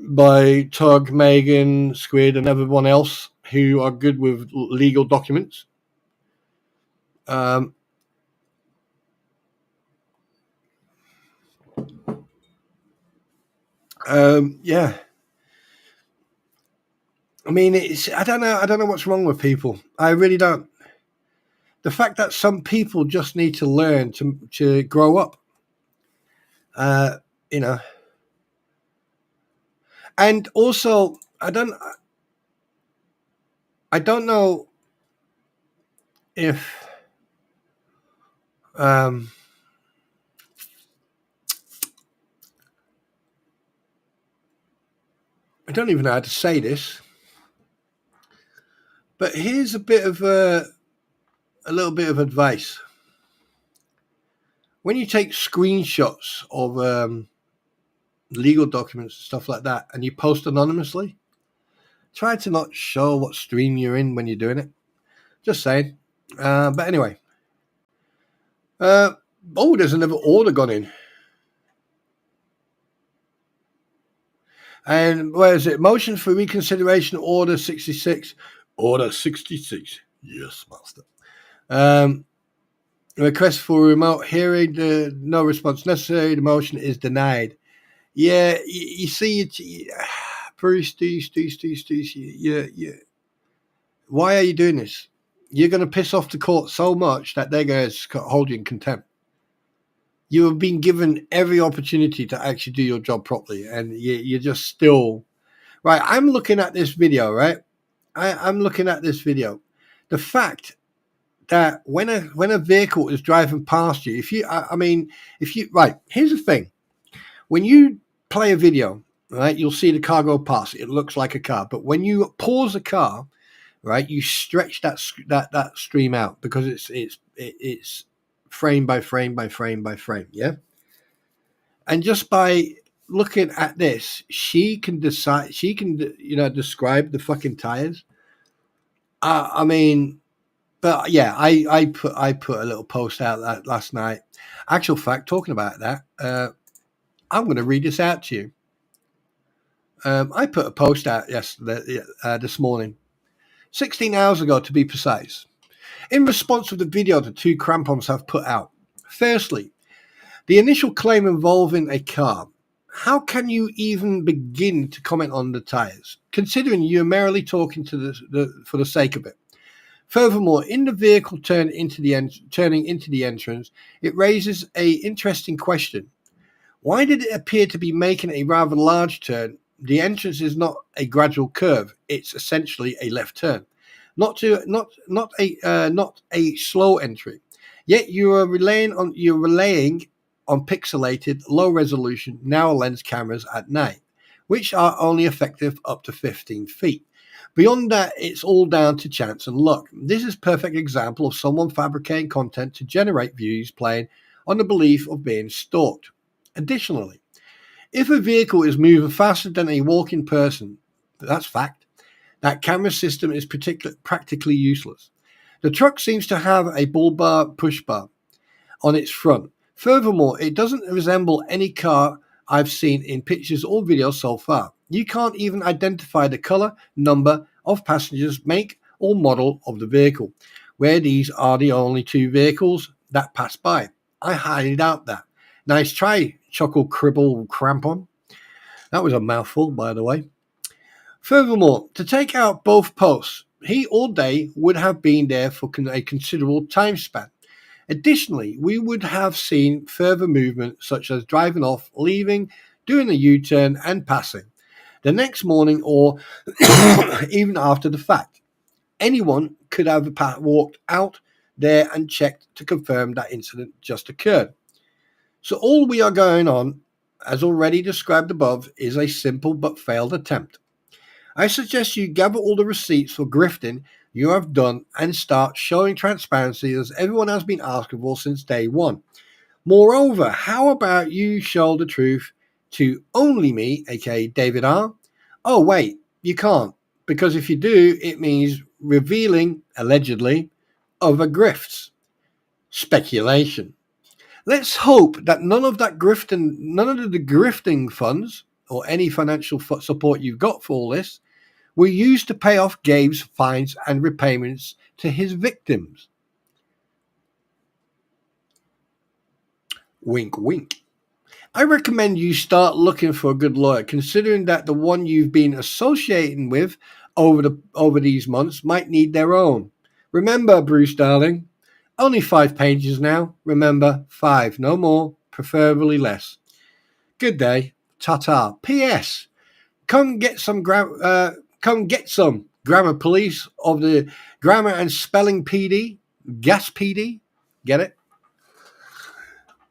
by Tug, Megan, Squid, and everyone else who are good with legal documents. Yeah. I mean, I don't know what's wrong with people. I really don't. The fact that some people just need to learn to grow up. You know. And also, I don't know if I don't even know how to say this, but here's a bit of a little bit of advice. When you take screenshots of legal documents and stuff like that, and you post anonymously, try to not show what stream you're in when you're doing it. Just saying. But anyway. There's another order gone in. And where is it? Motion for reconsideration, order 66. Order 66. Yes, master. Request for remote hearing. No response necessary. The motion is denied. Yeah, you see, Bruce, yeah. Why are you doing this? You're going to piss off the court so much that they're going to hold you in contempt. You have been given every opportunity to actually do your job properly, and you're just still right. I'm looking at this video, right? I'm looking at this video. The fact that when a vehicle is driving past you, right, here's the thing. When you play a video, right, you'll see the car go past. It looks like a car, but when you pause the car, right, you stretch that stream out because it's frame by frame by frame by frame, yeah. And just by looking at this, she can describe the fucking tires. But yeah, I put a little post out that last night. Actual fact, talking about that, I'm going to read this out to you. I put a post out yesterday, this morning, 16 hours ago to be precise, in response to the video the two crampons have put out. Firstly, the initial claim involving a car. How can you even begin to comment on the tires, considering you're merely talking to for the sake of it? Furthermore, in the vehicle turning into the entrance, it raises a interesting question. Why did it appear to be making a rather large turn? The entrance is not a gradual curve; it's essentially a left turn, not a slow entry. Yet you're relaying on pixelated, low resolution, narrow lens cameras at night, which are only effective up to 15 feet. Beyond that, it's all down to chance and luck. This is a perfect example of someone fabricating content to generate views playing on the belief of being stalked. Additionally, if a vehicle is moving faster than a walking person, that's fact, that camera system is practically useless. The truck seems to have a bull bar push bar on its front. Furthermore, it doesn't resemble any car I've seen in pictures or videos so far. You can't even identify the color, number of passengers, make, or model of the vehicle, where these are the only two vehicles that pass by. I highly doubt that. Nice try, Chuckle Cribble Crampon. That was a mouthful, by the way. Furthermore, to take out both posts, he all day would have been there for a considerable time span. Additionally, we would have seen further movement such as driving off, leaving, doing a U-turn and passing the next morning or even after the fact. Anyone could have walked out there and checked to confirm that incident just occurred. So all we are going on, as already described above, is a simple but failed attempt. I suggest you gather all the receipts for grifting you have done and start showing transparency as everyone has been asking for since day one. Moreover, how about you show the truth to only me, aka David R? Oh, wait, you can't. Because if you do, it means revealing, allegedly, other grifts. Speculation. Let's hope that none of the grifting funds or any financial support you've got for all this were used to pay off Gabe's fines and repayments to his victims. Wink, wink. I recommend you start looking for a good lawyer, considering that the one you've been associating with over these months might need their own. Remember, Bruce, darling, only 5 pages now. Remember, 5, no more, preferably less. Good day. Ta-ta. P.S. Come get some grammar police of the grammar and spelling PD, gas PD. Get it?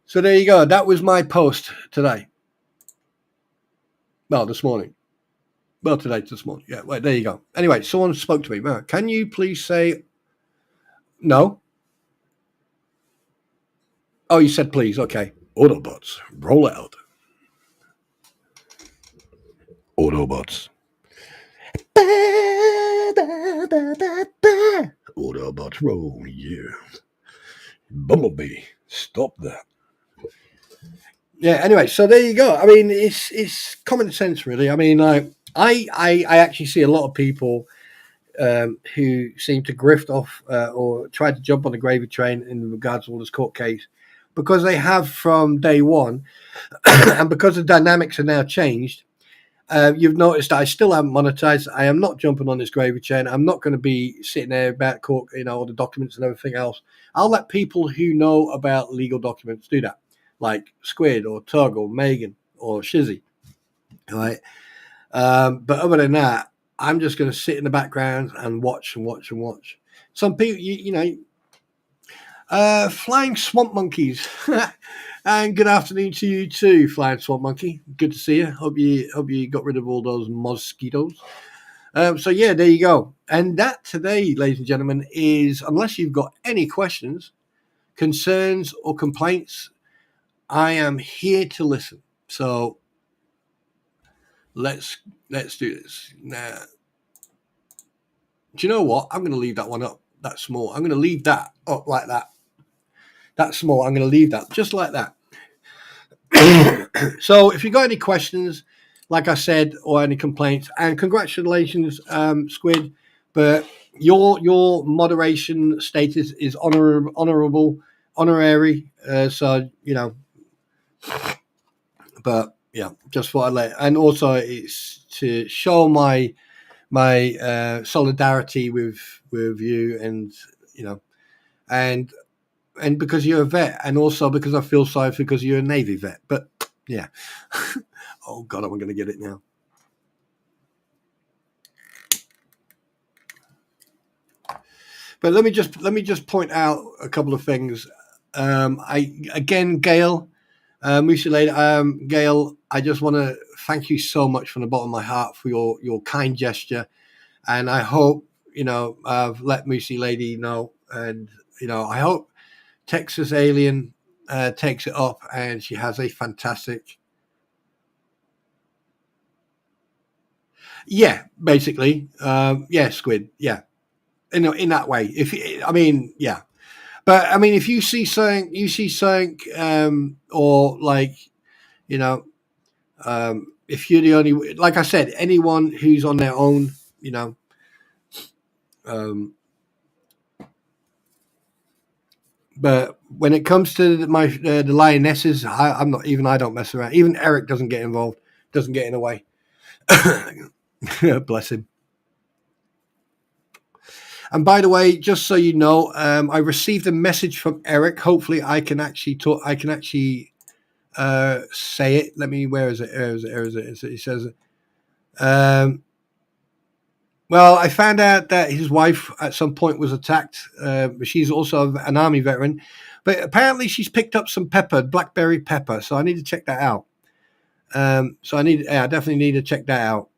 So there you go. That was my post today. Well, this morning. Well, today, this morning. Yeah, well, there you go. Anyway, someone spoke to me. Can you please say no? Oh, you said please. Okay. Autobots, roll out. Autobots. Autobots roll, yeah. Bumblebee, stop that. Yeah, anyway, so there you go. I mean, it's common sense, really. I mean, I actually see a lot of people who seem to grift off or try to jump on the gravy train in regards to all this court case because they have from day one, and because the dynamics are now changed. You've noticed I still haven't monetized. I am not jumping on this gravy train. I'm not going to be sitting there about court, all the documents and everything else. I'll let people who know about legal documents do that, like Squid or Tug or Megan or Shizzy. All right. But other than that, I'm just going to sit in the background and watch and watch and watch. Some people, flying swamp monkeys. And good afternoon to you too, Flying Swamp Monkey. Good to see you. Hope you got rid of all those mosquitoes. So yeah, there you go. And that today, ladies and gentlemen, is, unless you've got any questions, concerns, or complaints, I am here to listen. So let's do this. Now, do you know what? I'm going to leave that one up that small. I'm going to leave that up like that. That small. I'm going to leave that just like that. So if you got any questions, like I said, or any complaints, and congratulations, Squid, but your moderation status is honorary. So but yeah, just thought I'd let. And also, it's to show my solidarity with you, and and because you're a vet, and also because I feel sorry because you're a Navy vet. But yeah. Oh God, am I going to get it now? But let me just point out a couple of things. Gail, Gail, I just want to thank you so much from the bottom of my heart for your kind gesture, and I hope I've let Moosey Lady know, and I hope Texas Alien takes it up, and she has a fantastic. Yeah, basically, Squid, yeah, in that way. Yeah, but I mean, if you see something, or like, if you're the only, like I said, anyone who's on their own, but when it comes to the lionesses, I'm not even. I don't mess around. Even Eric doesn't get involved. Doesn't get in the way. Bless him. And by the way, just so you know, I received a message from Eric. Hopefully, I can actually talk. I can actually say it. Let me. Where is it? He says, well, I found out that his wife at some point was attacked. She's also an army veteran, but apparently she's picked up some blackberry pepper. So I need to check that out. I definitely need to check that out.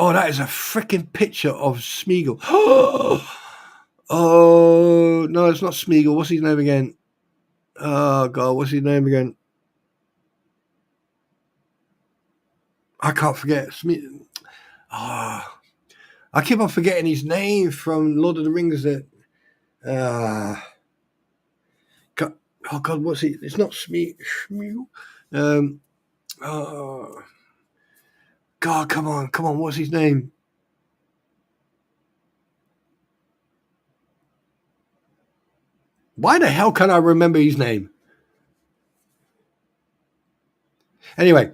Oh, that is a freaking picture of Smeagol. Oh, no, it's not Smeagol. What's his name again? Oh, God, what's his name again? I can't forget. I keep on forgetting his name from Lord of the Rings. God, oh, God, what's he? It's not Smeagol. Oh, God, come on. What's his name? Why the hell can't I remember his name? Anyway,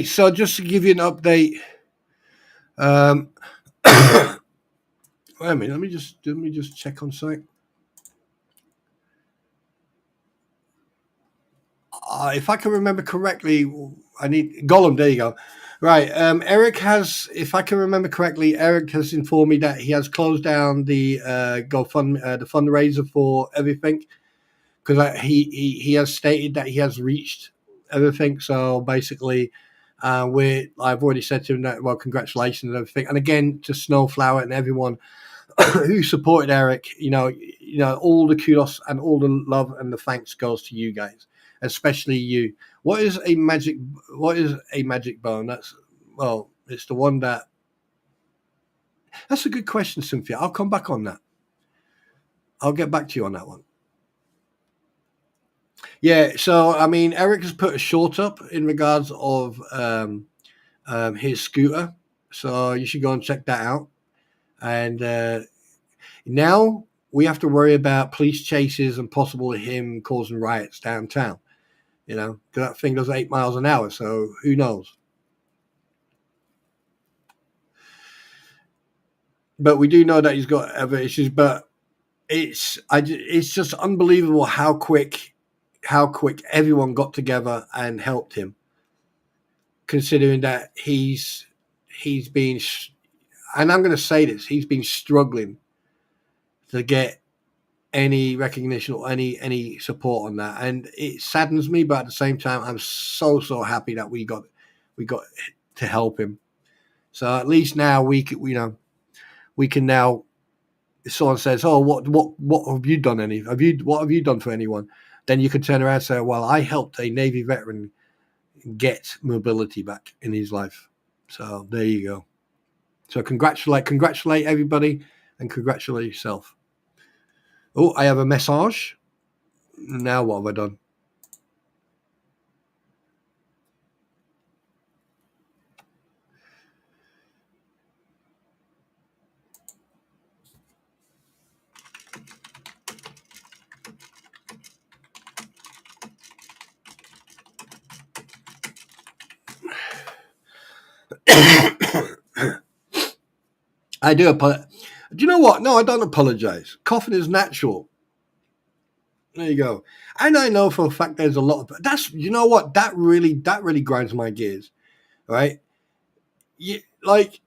so just to give you an update, wait a minute, let me just check on site. If I can remember correctly, I need Gollum. There you go. Right, Eric has, if I can remember correctly, Eric has informed me that he has closed down the GoFundMe, the fundraiser for everything, because he has stated that he has reached everything. So basically, I've already said to him that, well, congratulations and everything. And again, to Snowflower and everyone who supported Eric, all the kudos and all the love and the thanks goes to you guys, especially you. What is a magic bone? It's the one that's a good question, Cynthia. I'll come back on that. I'll get back to you on that one. Yeah, so I mean, Eric has put a short up in regards of his scooter, so you should go and check that out. And now we have to worry about police chases and possible him causing riots downtown. Because that thing does 8 miles an hour, so who knows? But we do know that he's got other issues. But it's just unbelievable how quick everyone got together and helped him, considering that he's been, and I'm going to say this, he's been struggling to get any recognition or any support on that, and it saddens me. But at the same time, I'm so happy that we got to help him. So at least now we can now. If someone says, "Oh, what have you done? What have you done for anyone?" Then you can turn around and say, "Well, I helped a Navy veteran get mobility back in his life." So there you go. So congratulate everybody, and congratulate yourself. Oh, I have a message. Now what have I done? I do apologize. Do you know what? No, I don't apologize. Coughing is natural. There you go. And I know for a fact there's a lot of you know what? That really grinds my gears. Right? Like,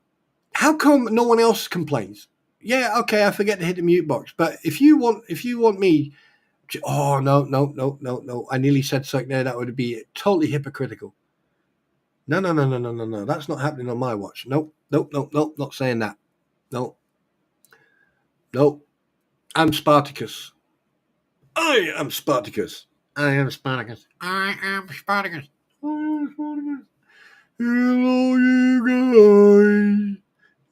how come no one else complains? Yeah, okay, I forget to hit the mute box. But if you want me to, oh no. I nearly said something there that would be totally hypocritical. No. That's not happening on my watch. Nope. Not saying that. Nope. I'm Spartacus. I am Spartacus. I am Spartacus. I am Spartacus. Hello, you guys.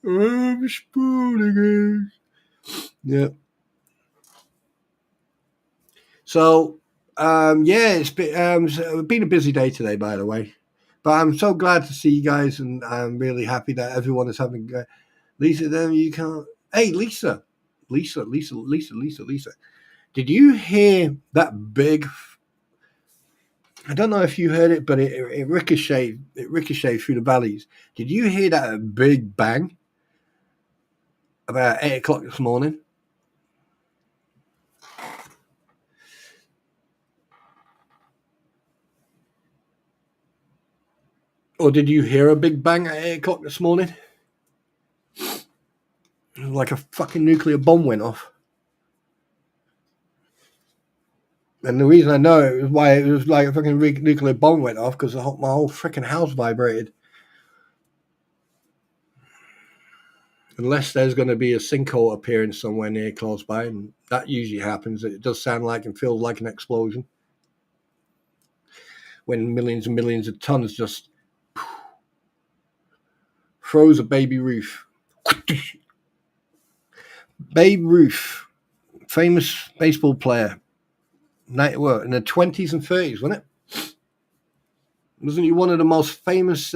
I'm Spartacus. Yep. So, it's been a busy day today, by the way. But I'm so glad to see you guys, and I'm really happy that everyone is having. Lisa, then you can't. Hey, Lisa. Did you hear that big? I don't know if you heard it, but it ricocheted. It ricocheted through the valleys. Did you hear that big bang about 8 o'clock this morning? Or did you hear a big bang at 8 o'clock this morning? was like a fucking nuclear bomb went off. And the reason I know it was why it was like a fucking nuclear bomb went off, because my whole freaking house vibrated. Unless there's going to be a sinkhole appearing somewhere near close by, and that usually happens. It does sound like and feel like an explosion when millions and millions of tons just froze a Baby Ruth. Babe Ruth, famous baseball player, in the 20s and 30s, wasn't it? Wasn't he one of the most famous?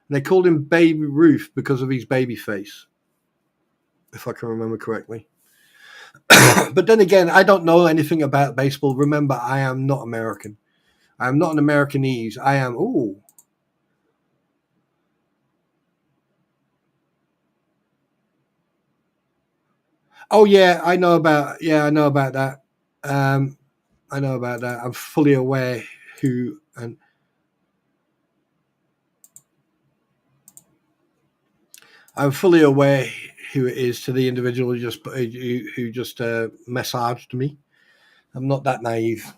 They called him Baby Ruth because of his baby face, if I can remember correctly. But then again, I don't know anything about baseball. Remember, I am not American. I am not an Americanese. I am, oh yeah, I know about that. I know about that. I'm fully aware who and I'm fully aware who it is to the individual who just messaged me. I'm not that naive.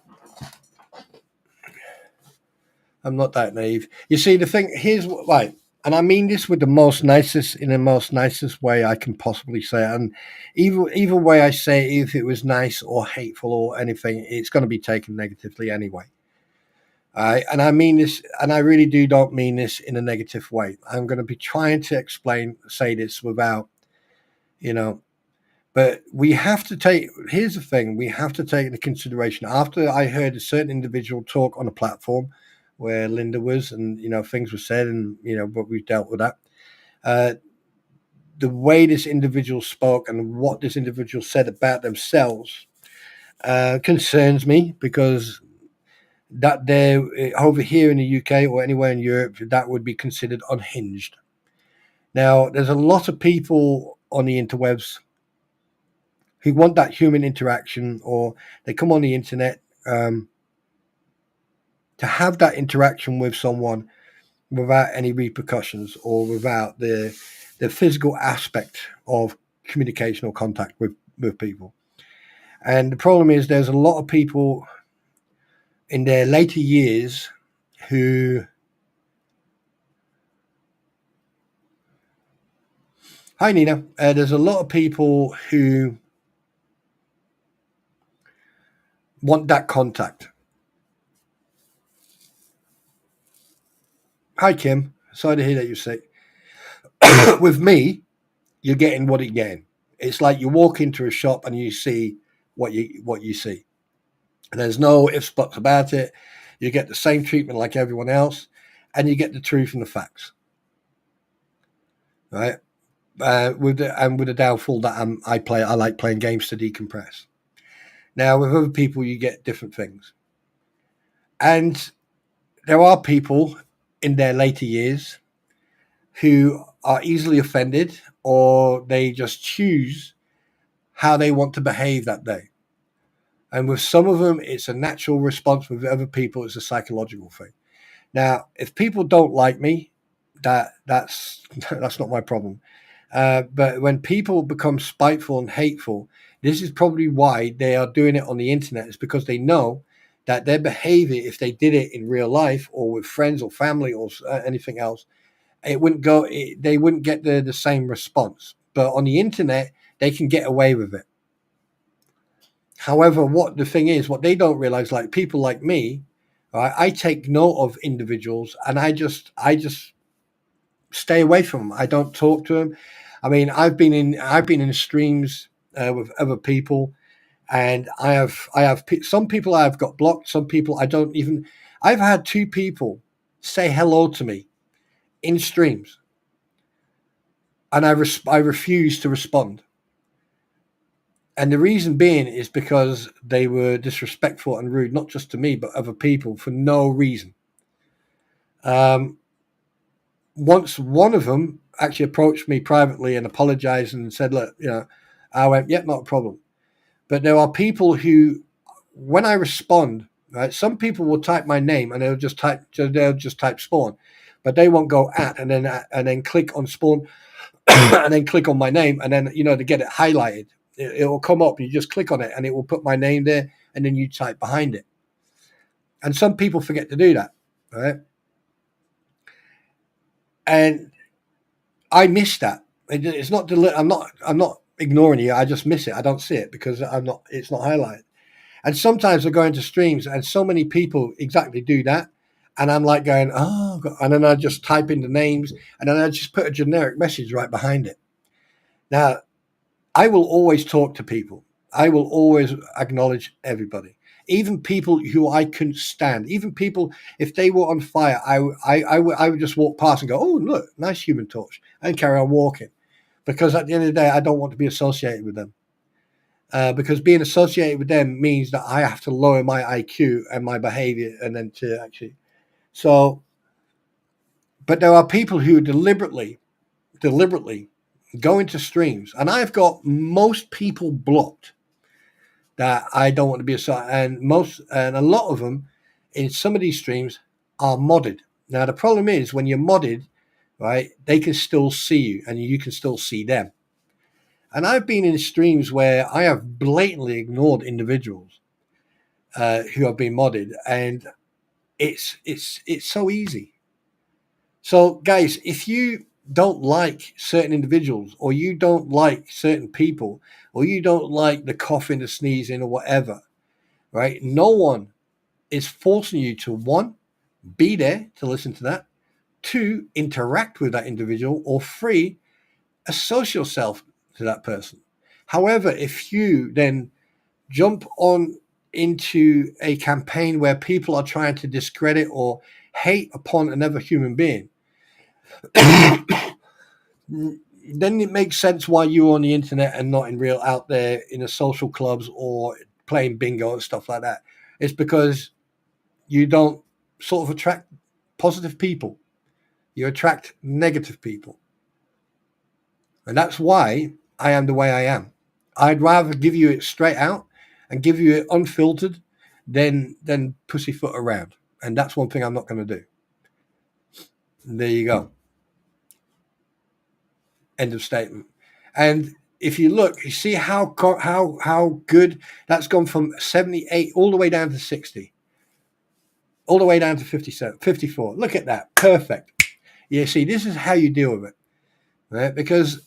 I'm not that naive. You see, the thing here's what, right, and I mean this with the most nicest way I can possibly say it. And either way I say it, if it was nice or hateful or anything, it's going to be taken negatively anyway. And I mean this, and I really don't mean this in a negative way. I'm going to be trying to say this without, but we have to here's the thing, we have to take into consideration, after I heard a certain individual talk on a platform where Linda was, and, things were said, and, but we've dealt with that. The way this individual spoke and what this individual said about themselves concerns me, because that there over here in the UK or anywhere in Europe, that would be considered unhinged. Now, there's a lot of people on the interwebs who want that human interaction, or they come on the internet to have that interaction with someone without any repercussions, or without the physical aspect of communication or contact with people. And the problem is, there's a lot of people in their later years who hi Nina, there's a lot of people who want that contact. Hi Kim, sorry to hear that you're sick. With me, you're getting what you're getting. It's like you walk into a shop and you see what you see. And there's no ifs, buts about it. You get the same treatment like everyone else, and you get the truth and the facts. Right? With the downfall that I like playing games to decompress. Now, with other people, you get different things. And there are people in their later years who are easily offended, or they just choose how they want to behave that day. And with some of them, it's a natural response. With other people, it's a psychological thing. Now, if people don't like me, that's not my problem. But when people become spiteful and hateful, this is probably why they are doing it on the internet. It's because they know that their behavior, if they did it in real life or with friends or family or anything else, it wouldn't go. They wouldn't get the same response. But on the internet, they can get away with it. However, what the thing is, what they don't realize, like people like me, right, I take note of individuals, and I just stay away from them. I don't talk to them. I mean, I've been in streams with other people, and I have some people I've got blocked. Some people I don't even. I've had 2 people say hello to me in streams, and I refuse to respond. And the reason being is because they were disrespectful and rude, not just to me, but other people, for no reason. Once one of them actually approached me privately and apologized and said, look, I went, yeah, not a problem. But there are people who, when I respond, right, some people will type my name and they'll just type spawn. but they won't go at and then click on spawn and then click on my name, and then to get it highlighted, it will come up. You just click on it and it will put my name there, and then you type behind it. And some people forget to do that, right? And I miss that. It's not. I'm not ignoring you. I just miss it. I don't see it because it's not highlighted. And sometimes I go into streams and so many people exactly do that. And I'm like going, oh, God. And then I just type in the names and then I just put a generic message right behind it. Now, I will always talk to people. I will always acknowledge everybody, even people who I couldn't stand. Even people, if they were on fire, I would just walk past and go, oh, look, nice Human Torch, and carry on walking. Because at the end of the day, I don't want to be associated with them. Because being associated with them means that I have to lower my IQ and my behavior, and then to actually. So, but there are people who deliberately go into streams, and I've got most people blocked that I don't want to be associated, and a lot of them in some of these streams are modded. Now the problem is when you're modded, right? They can still see you, and you can still see them. And I've been in streams where I have blatantly ignored individuals who have been modded, and it's so easy. So, guys, if you don't like certain individuals, or you don't like certain people, or you don't like the coughing, the sneezing, or whatever, right? No one is forcing you to, one, be there to listen to that, two, interact with that individual, or three, associate yourself to that person. However, if you then jump on into a campaign where people are trying to discredit or hate upon another human being, then it makes sense why you're on the internet and not in real out there in the social clubs or playing bingo and stuff like that. It's because you don't sort of attract positive people. You attract negative people. And that's why I am the way I am. I'd rather give you it straight out and give you it unfiltered than pussyfoot around. And that's one thing I'm not going to do. And there you go. End of statement. And if you look, you see how good that's gone from 78 all the way down to 60, all the way down to 57, 54. Look at that. Perfect. You see, this is how you deal with it, right? Because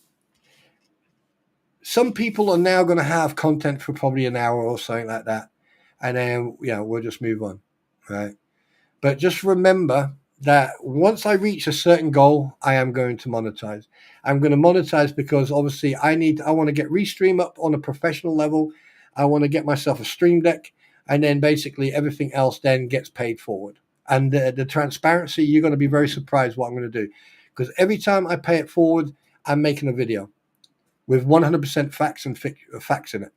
some people are now going to have content for probably an hour or something like that. And then, we'll just move on, right? But just remember that once I reach a certain goal, I am going to monetize. I'm going to monetize because obviously I want to get Restream up on a professional level. I want to get myself a Stream Deck, and then basically everything else then gets paid forward. And the transparency, you're going to be very surprised what I'm going to do. Because every time I pay it forward, I'm making a video with 100% facts and facts in it.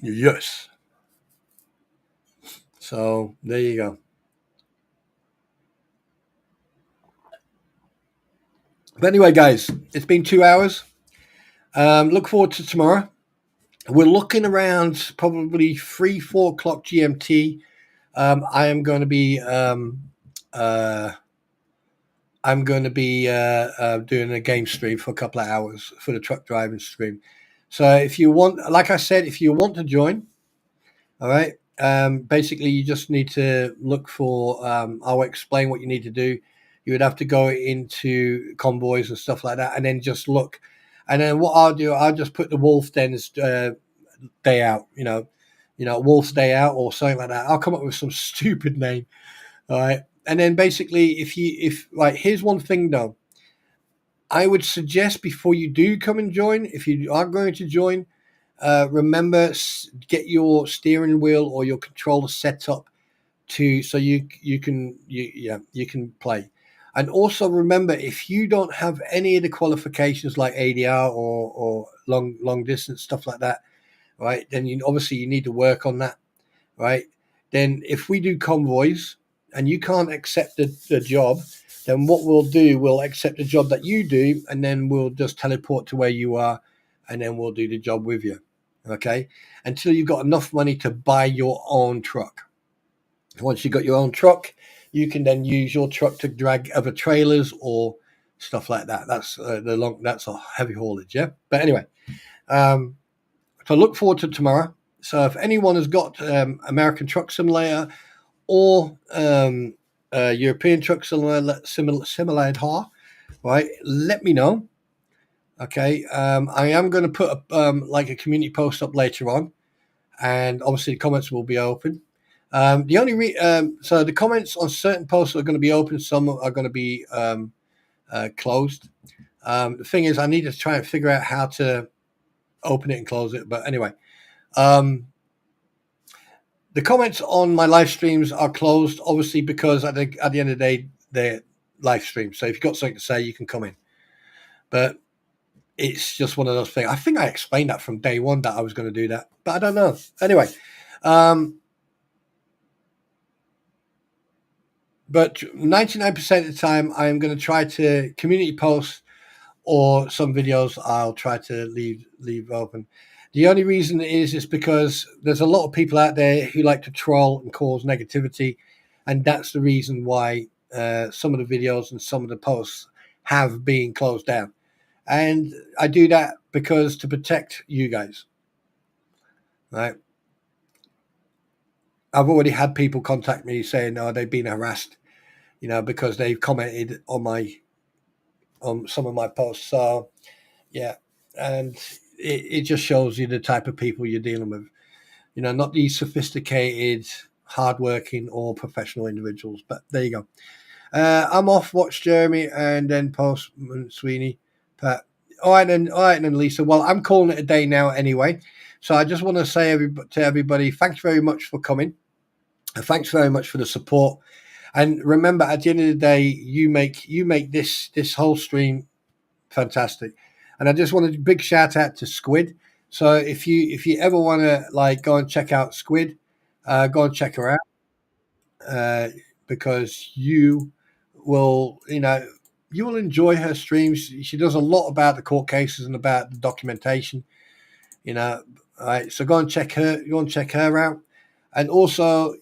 Yes. So there you go. But anyway, guys, it's been 2 hours. Look forward to tomorrow. We're looking around probably 3-4 o'clock GMT. I am going to be doing a game stream for a couple of hours for the truck driving stream. So if you want, like I said, if you want to join, all right, basically you just need to look for, I'll explain what you need to do. You would have to go into convoys and stuff like that, and then just look. And then what I'll do, I'll just put the Wolf Den's day out, Wolf's Day Out or something like that. I'll come up with some stupid name, all right. And then basically, here's one thing though. I would suggest before you do come and join, if you are going to join, remember, get your steering wheel or your controller set up so you can play. And also remember, if you don't have any of the qualifications like ADR or long distance stuff like that, right, then you need to work on that, right? Then if we do convoys and you can't accept the job, then what we'll do, we'll accept the job that you do, and then we'll just teleport to where you are, and then we'll do the job with you, okay? Until you've got enough money to buy your own truck. Once you've got your own truck, you can then use your truck to drag other trailers or stuff like that. That's that's a heavy haulage, yeah. But anyway, so look forward to tomorrow. So if anyone has got American Truck Simulator or European Truck Simulator, right, let me know. Okay, I am going to put like a community post up later on, and obviously the comments will be open. The only so the comments on certain posts are going to be open, some are going to be closed. The thing is, I need to try and figure out how to open it and close it. But anyway, the comments on my live streams are closed, obviously, because at the end of the day, they're live streams. So if you've got something to say, you can come in. But it's just one of those things. I think I explained that from day one that I was going to do that, but I don't know. Anyway, but 99% of the time, I'm going to try to community post, or some videos I'll try to leave open. The only reason is because there's a lot of people out there who like to troll and cause negativity, and that's the reason why some of the videos and some of the posts have been closed down. And I do that because to protect you guys, right? I've already had people contact me saying, "Oh, they've been harassed," because they've commented on some of my posts. So, yeah, and it just shows you the type of people you're dealing with. Not these sophisticated, hardworking, or professional individuals. But there you go. I'm off. Watch Jeremy and then post Sweeney. But all right, then, Lisa. Well, I'm calling it a day now anyway. So I just want to say to everybody, thanks very much for coming. And thanks very much for the support. And remember, at the end of the day, you make this whole stream fantastic. And I just want a big shout out to Squid. So if you ever want to go and check out Squid, go and check her out, because you will enjoy her streams. She does a lot about the court cases and about the documentation. All right. So go and check her. Go and check her out, and also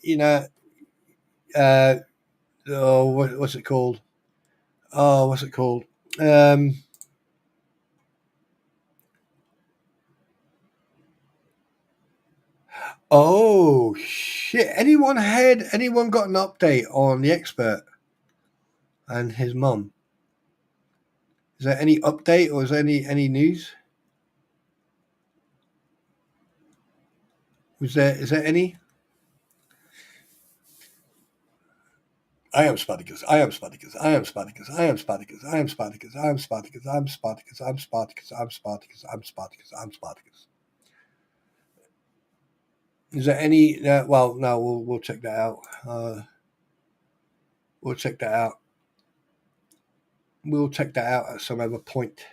what's it called? Oh, what's it called? Oh shit! Anyone got an update on the expert and his mum? Is there any update, or is there any news? Is there any? I am Spartacus. I am Spartacus. I am Spartacus. I am Spartacus. I am Spartacus. I am Spartacus. I'm Spartacus. I'm Spartacus. I'm Spartacus. I'm Spartacus. I'm Spartacus. Is there any? Well, no. We'll check that out. We'll check that out. We'll check that out at some other point.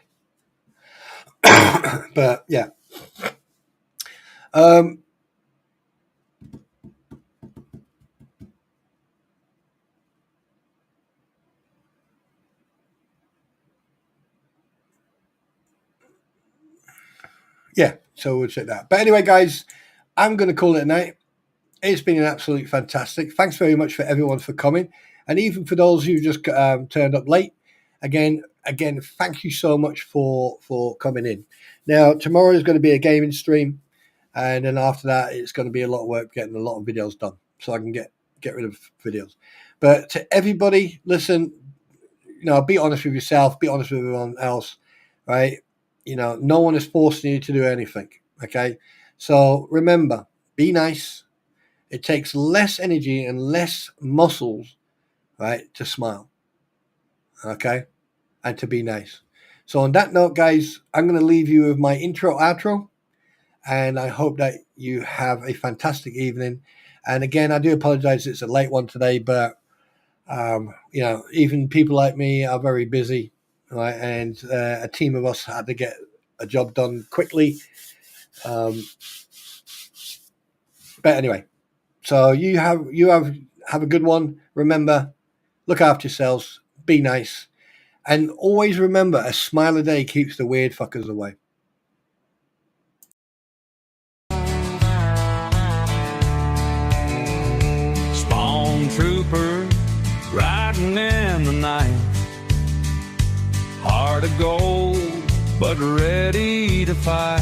But yeah. Yeah, so we'll check that. But anyway, guys, I'm going to call it a night. It's been an absolute fantastic. Thanks very much for everyone for coming, and even for those who just turned up late. Again, thank you so much for coming in. Now, tomorrow is going to be a gaming stream, and then after that, it's going to be a lot of work getting a lot of videos done, so I can get rid of videos. But to everybody, listen, be honest with yourself, be honest with everyone else, right? No one is forcing you to do anything. Okay, so remember, be nice. It takes less energy and less muscles, right, to smile, okay, and to be nice. So on that note, guys, I'm going to leave you with my intro, outro, and I hope that you have a fantastic evening. And again, I do apologize, it's a late one today, but even people like me are very busy, right? And a team of us had to get a job done quickly. But anyway, so you have a good one. Remember, look after yourselves, be nice, and always remember, a smile a day keeps the weird fuckers away. Spawn riding in the night, heart of gold, but ready to fight.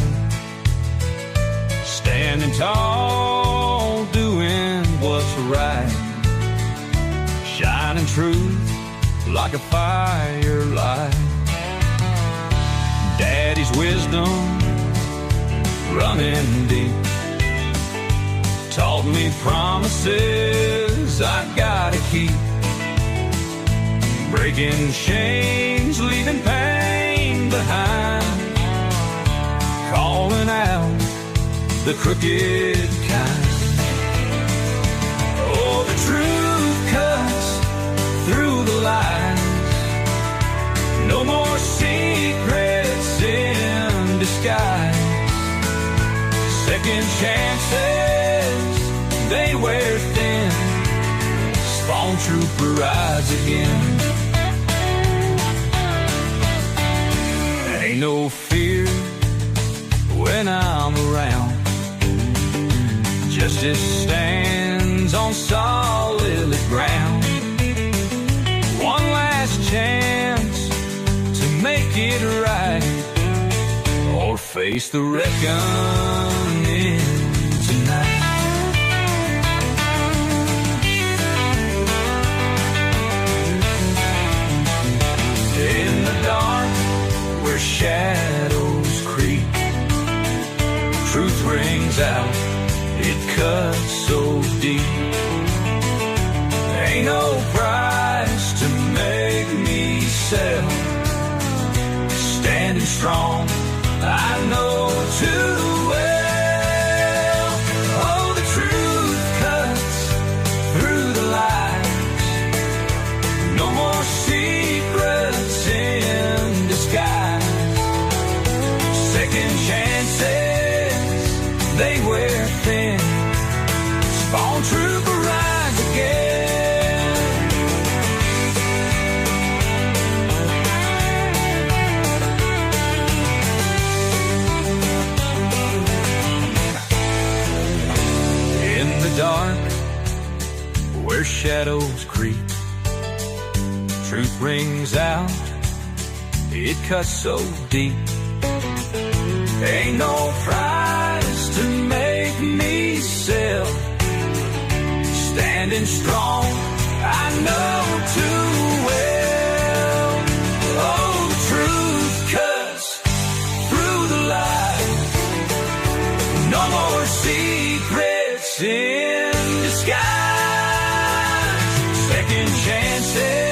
Standing tall, doing what's right, shining truth like a firelight. Daddy's wisdom running deep taught me promises I gotta keep. Breaking chains, leaving pain behind, calling out the crooked kind. Oh, the truth cuts through the lies. No more secrets in disguise. Second chances, they wear thin. Spawn trooper rides again. Ain't no fear when I'm around. Justice stands on solid ground. One last chance to make it right, or face the reckoning tonight. In the dark, where shadows creep, truth rings out, it cuts so deep. Ain't no price to make me sell. Standing strong, I know too well. Oh, the truth cuts through the lies. No more secrets in disguise. Second chances, they wear thin. Spawn trooper rides again. In the dark, where shadows creep, truth rings out, it cuts so deep. Ain't no price to make me sell. Standing strong, I know too well. Oh, the truth cuts through the lies. No more secrets in disguise. Second chances,